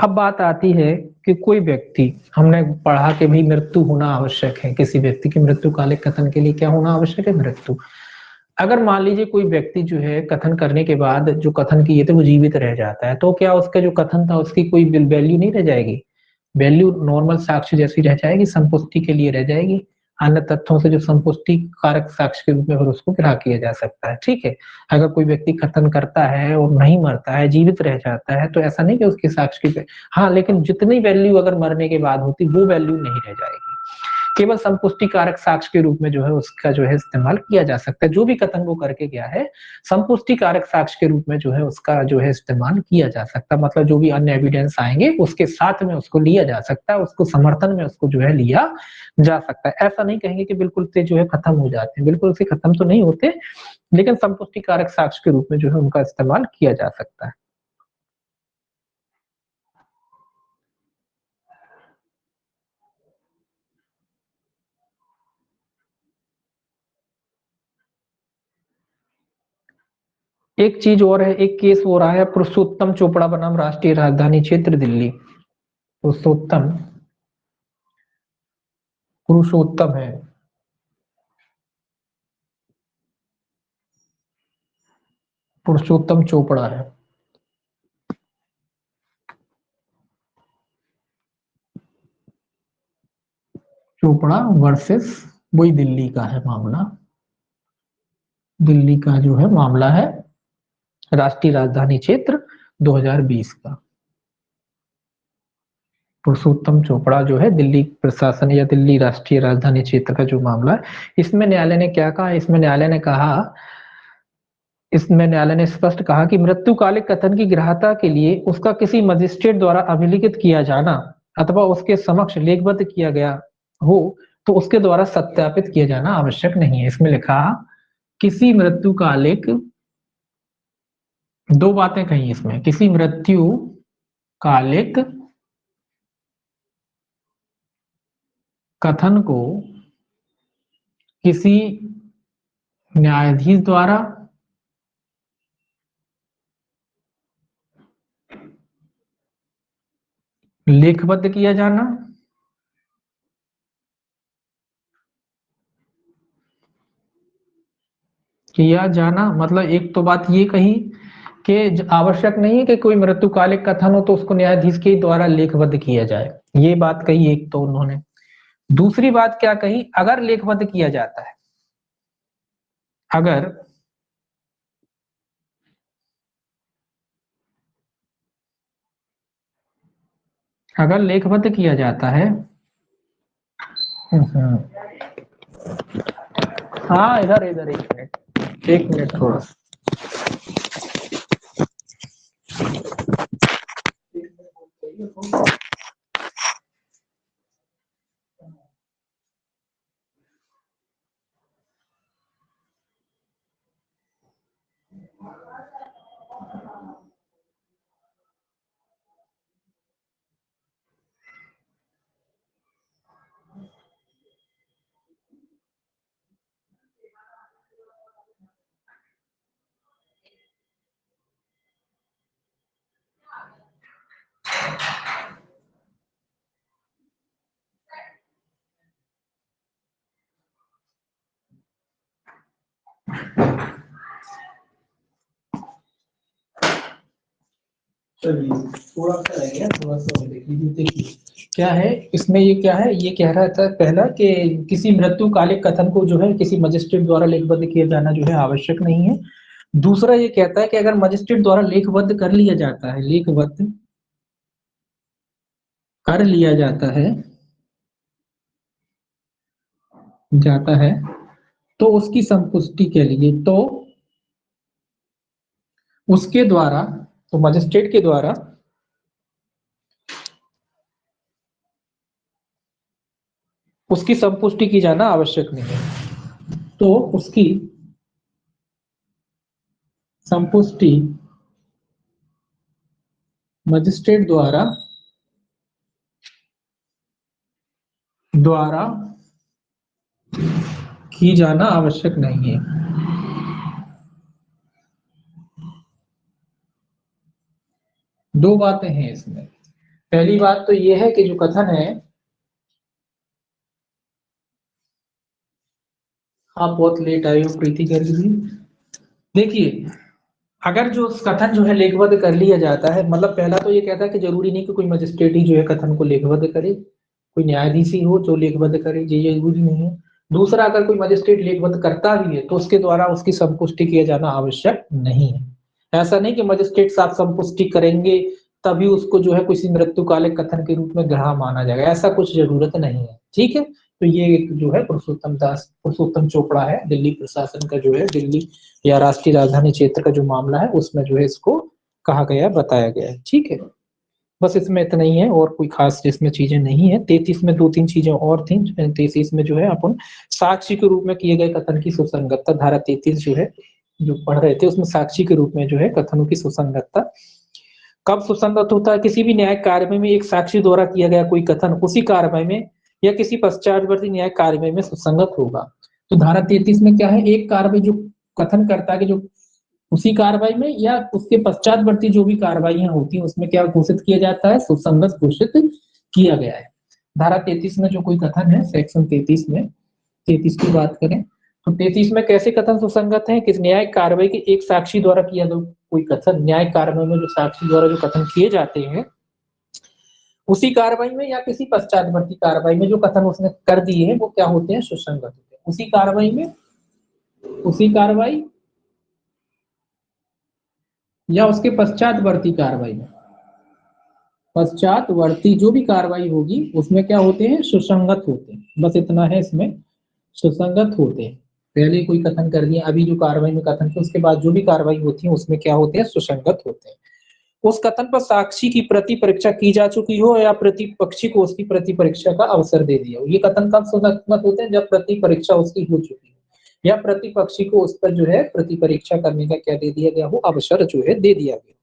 अब बात आती है कि कोई व्यक्ति, हमने पढ़ा कि भाई मृत्यु होना आवश्यक है, किसी व्यक्ति की मृत्यु कालिक कथन के लिए क्या होना आवश्यक है, मृत्यु। अगर मान लीजिए कोई व्यक्ति जो है कथन करने के बाद जो कथन किए थे वो जीवित रह जाता है, तो क्या उसका जो कथन था उसकी कोई वैल्यू नहीं रह जाएगी, वैल्यू नॉर्मल साक्ष्य जैसी रह जाएगी, संपुष्टि के लिए रह जाएगी, अन्य तथ्यों से जो संपुष्टि कारक साक्ष्य के रूप में फिर उसको ग्रह किया जा सकता है, ठीक है। अगर कोई व्यक्ति कथन करता है और नहीं मरता है, जीवित रह जाता है, तो ऐसा नहीं कि उसके साक्ष्य की, हाँ, लेकिन जितनी वैल्यू अगर मरने के बाद होती वो वैल्यू नहीं रह जाएगी, केवल संपुष्टि कारक साक्ष्य के रूप में जो है उसका जो है इस्तेमाल किया जा सकता है, जो भी कथन वो करके गया है संपुष्टि कारक साक्ष्य के रूप में जो है उसका जो है इस्तेमाल किया जा सकता है, मतलब जो भी अन्य एविडेंस आएंगे उसके साथ में उसको लिया जा सकता है, उसको समर्थन में उसको जो है लिया जा सकता है। ऐसा नहीं कहेंगे कि बिल्कुल से जो है खत्म हो जाते हैं, बिल्कुल से खत्म तो नहीं होते, लेकिन संपुष्टि कारक साक्ष्य के रूप में जो है उनका इस्तेमाल किया जा सकता है। एक चीज और है, एक केस हो रहा है पुरुषोत्तम चोपड़ा बनाम राष्ट्रीय राजधानी क्षेत्र दिल्ली, पुरुषोत्तम, पुरुषोत्तम है, पुरुषोत्तम चोपड़ा है, चोपड़ा वर्सेस, वही दिल्ली का है मामला, दिल्ली का जो है मामला है, राष्ट्रीय राजधानी क्षेत्र 2020 का। पुरुषोत्तम चोपड़ा जो है दिल्ली प्रशासन या दिल्ली राष्ट्रीय राजधानी क्षेत्र का जो मामला है, इसमें न्यायालय ने क्या कहा, इसमें न्यायालय ने कहा, इसमें न्यायालय ने स्पष्ट कहा कि मृत्युकालिक कथन की ग्राह्यता के लिए उसका किसी मजिस्ट्रेट द्वारा अभिलिखित किया जाना अथवा उसके समक्ष लेखबद्ध किया गया हो तो उसके द्वारा सत्यापित किया जाना आवश्यक नहीं है। इसमें लिखा किसी मृत्युकालिक, दो बातें कही इसमें, किसी मृत्यु कालिक कथन को किसी न्यायाधीश द्वारा लेखबद्ध किया जाना, किया जाना मतलब एक तो बात ये कही कि आवश्यक नहीं है कि कोई मृत्युकालिक कथन हो तो उसको न्यायाधीश के द्वारा लेखबद्ध किया जाए, ये बात कही एक तो उन्होंने। दूसरी बात क्या कही, अगर लेखबद्ध किया जाता है, अगर अगर लेखबद्ध किया जाता है हाँ इधर इधर 1 मिनट 1 मिनट थोड़ा चलिए थोड़ा सा रह गया, थोड़ा सा और देखिए क्या है इसमें। ये क्या है, ये कह रहा था पहला कि किसी मृत्युकालिक कथन को जो है किसी मजिस्ट्रेट द्वारा लेखबद्ध किया जाना जो है आवश्यक नहीं है। दूसरा ये कहता है कि अगर मजिस्ट्रेट द्वारा लेखबद्ध कर लिया जाता है, लेखबद्ध कर लिया जाता है तो उसकी संतुष्टि के लिए, तो उसके द्वारा, तो मजिस्ट्रेट के द्वारा उसकी संपुष्टि की जाना आवश्यक नहीं है। तो उसकी संपुष्टि मजिस्ट्रेट द्वारा की जाना आवश्यक नहीं है। दो बातें हैं इसमें। पहली बात तो यह है कि जो कथन है, आप बहुत लेट आए हो प्रीति कर लीजिए। देखिए अगर जो कथन जो है लेखबद्ध कर लिया जाता है, मतलब पहला तो ये कहता है कि जरूरी नहीं कि कोई मजिस्ट्रेट ही जो है कथन को लेखबद्ध करे, कोई न्यायाधीश ही हो जो लेखबद्ध करे, ये जरूरी नहीं है। दूसरा, अगर कोई मजिस्ट्रेट लेखबद्ध करता भी है तो उसके द्वारा उसकी संपुष्टि किया जाना आवश्यक नहीं है। ऐसा नहीं कि मजिस्ट्रेट साहब संपुष्टि करेंगे तभी उसको जो है किसी मृत्युकालिक कथन के रूप में ग्राह्य माना जाएगा, ऐसा कुछ जरूरत नहीं है। ठीक है, तो ये एक जो है पुरुषोत्तम चोपड़ा है, दिल्ली प्रशासन का जो है, दिल्ली या राष्ट्रीय राजधानी क्षेत्र का जो मामला है उसमें जो है इसको कहा गया, बताया गया है। ठीक है, बस इसमें इतना ही है और कोई खास इसमें चीजें नहीं है। 33 में 2-3 चीजें और थी। 33 में जो है अपन साक्षी के रूप में किए गए कथन की सुसंगतता, धारा 33 जो है जो पढ़ रहे थे उसमें साक्षी के रूप में जो है कथनों की सुसंगतता कब सुसंगत होता है, किसी भी न्यायिक कार्रवाई में एक साक्षी द्वारा किया गया कोई कथन उसी कार्रवाई में या किसी पश्चातवर्ती न्यायिक कार्रवाई में सुसंगत होगा। तो धारा 33 में क्या है, एक कार्रवाई जो कथन करता है कि जो उसी कार्रवाई में या उसके पश्चातवर्ती जो भी कार्रवाइयां होती हैं उसमें क्या घोषित किया जाता है, सुसंगत घोषित किया गया है। धारा 33 में जो कोई कथन है, सेक्शन 33 में 33 की बात करें तो 33 में कैसे कथन सुसंगत है, किस न्यायिक कार्रवाई के एक साक्षी द्वारा किया गया कोई कथन, न्यायिक कार्रवाई में जो साक्षी द्वारा जो कथन किए जाते हैं उसी कार्रवाई में या किसी पश्चातवर्ती कार्रवाई में जो कथन उसने कर दिए हैं वो क्या होते हैं, सुसंगत होते हैं। उसी कार्रवाई में, उसी कार्रवाई या उसके पश्चातवर्ती कार्रवाई में, पश्चातवर्ती जो भी कार्रवाई होगी उसमें क्या होते हैं, सुसंगत होते हैं। बस इतना है इसमें, सुसंगत होते हैं। पहले कोई कथन कर दिया, अभी जो कार्रवाई में कथन किया उसके बाद जो भी कार्रवाई होती है उसमें क्या होते हैं, सुसंगत होते हैं। उस कथन पर साक्षी की प्रति परीक्षा की जा चुकी हो या प्रतिपक्षी को उसकी प्रति परीक्षा का अवसर दे दिया हो। ये कथन कब सुसंगत होते हैं, जब प्रति परीक्षा उसकी हो चुकी है या प्रतिपक्षी को उस पर जो है प्रति परीक्षा करने का क्या दे दिया गया हो, अवसर जो है दे दिया गया।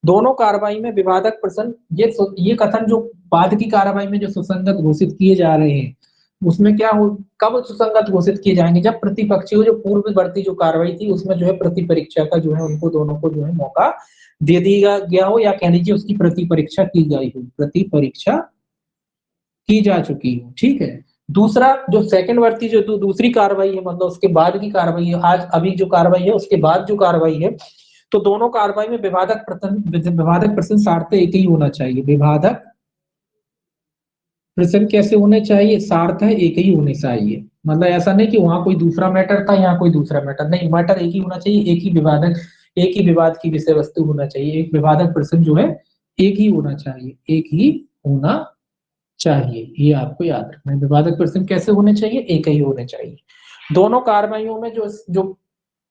दोनों कार्रवाई में विवादक प्रश्न, ये कथन जो बाद की कार्रवाई में जो सुसंगत घोषित किए जा रहे हैं उसमें क्या हो, कब सुसंगत घोषित किए जाएंगे, जब प्रतिपक्षी को जो पूर्ववर्ती जो कार्रवाई थी उसमें जो है प्रति परीक्षा का जो है उनको दोनों को जो है मौका दे दिया गया हो या कह लीजिए उसकी प्रति परीक्षा की गई हो, प्रति परीक्षा की जा चुकी हो। ठीक है, दूसरा जो सेकंड वर्ती जो दूसरी कार्रवाई है, मतलब उसके बाद की कार्रवाई है, आज अभी जो कार्रवाई है उसके बाद जो कार्रवाई है, तो दोनों कार्रवाई में विवादक प्रश्न सार्थ एक ही होना चाहिए। विवादक प्रश्न कैसे होने चाहिए, सार्थ एक ही होने चाहिए। मतलब ऐसा नहीं कि वहां कोई दूसरा मैटर था यहाँ कोई दूसरा मैटर, नहीं, मैटर एक ही होना चाहिए, एक ही विवादक, एक ही विवाद की विषय वस्तु होना चाहिए, एक विवादक प्रश्न जो है एक ही होना चाहिए, एक ही होना चाहिए, ये आपको याद रखना है। विवादक प्रश्न कैसे होने चाहिए? एक ही होने चाहिए। दोनों कार्रवाइयों में जो जो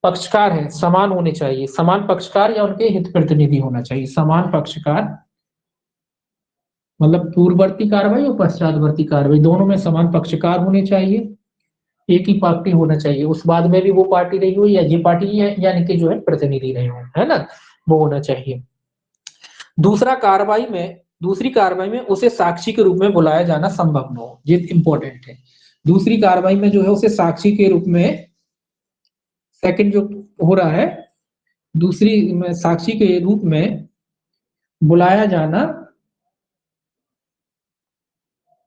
पक्षकार है समान होने चाहिए, समान पक्षकार या उनके हित प्रतिनिधि होना चाहिए। समान पक्षकार मतलब पूर्ववर्ती कार्रवाई और पश्चातवर्ती कार्रवाई दोनों में समान पक्षकार होने चाहिए। एक ही पार्टी होना चाहिए, उस बाद में भी वो पार्टी रही हो या ये पार्टी है, यानी कि जो है प्रतिनिधि रहे हो, है ना, वो होना चाहिए। दूसरी कार्रवाई में उसे साक्षी के रूप में बुलाया जाना संभव न हो, ये इंपॉर्टेंट है। दूसरी कार्रवाई में जो है उसे साक्षी के रूप में, सेकंड जो हो रहा है, दूसरी में साक्षी के रूप में बुलाया जाना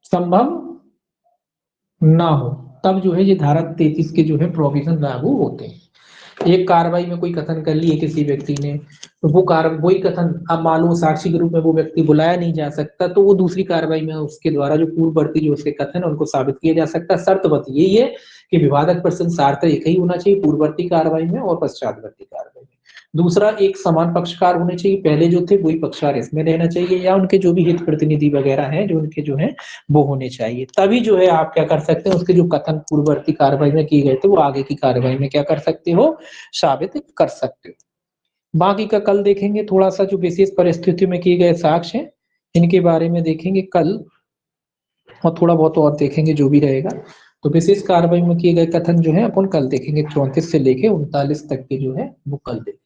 संभव ना हो, तब जो है ये धारा 33 के जो है प्रोविजन लागू होते हैं। एक कार्रवाई में कोई कथन कर लिए किसी व्यक्ति ने, तो वो वही कथन अब मालूम साक्षी के रूप में वो व्यक्ति बुलाया नहीं जा सकता, तो वो दूसरी कार्रवाई में उसके द्वारा जो पूर्ववर्ती जो उसके कथन है उनको साबित किया जा सकता है। शर्त बस यही है कि विवादक प्रश्न सार्थक एक ही होना चाहिए पूर्ववर्ती कार्रवाई में और पश्चातवर्ती कार्रवाई में। दूसरा, एक समान पक्षकार होने चाहिए, पहले जो थे वही पक्षकार इसमें रहना चाहिए, या उनके जो भी हित प्रतिनिधि वगैरह हैं जो उनके जो है वो होने चाहिए। तभी जो है आप क्या कर सकते हैं, उसके जो कथन पूर्ववर्ती कार्रवाई में किए गए थे वो आगे की कार्रवाई में क्या कर सकते हो, साबित कर सकते हो। बाकी का कल देखेंगे, थोड़ा सा जो विशेष परिस्थितियों में किए गए साक्ष्य हैं इनके बारे में देखेंगे कल, और थोड़ा बहुत और देखेंगे जो भी रहेगा। तो विशेष कार्रवाई में किए गए कथन जो है अपन कल देखेंगे, 34 से लेके 39 तक के जो है वो कल देखेंगे।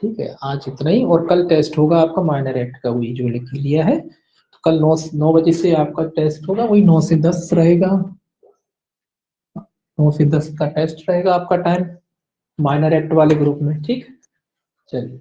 ठीक है, आज इतना ही। और कल टेस्ट होगा आपका माइनर एक्ट का, वही जो लिख लिया है। तो कल 9 बजे से आपका टेस्ट होगा, वही 9 से 10 रहेगा। 9 से 10 का टेस्ट रहेगा आपका टाइम, माइनर एक्ट वाले ग्रुप में। ठीक, चलिए।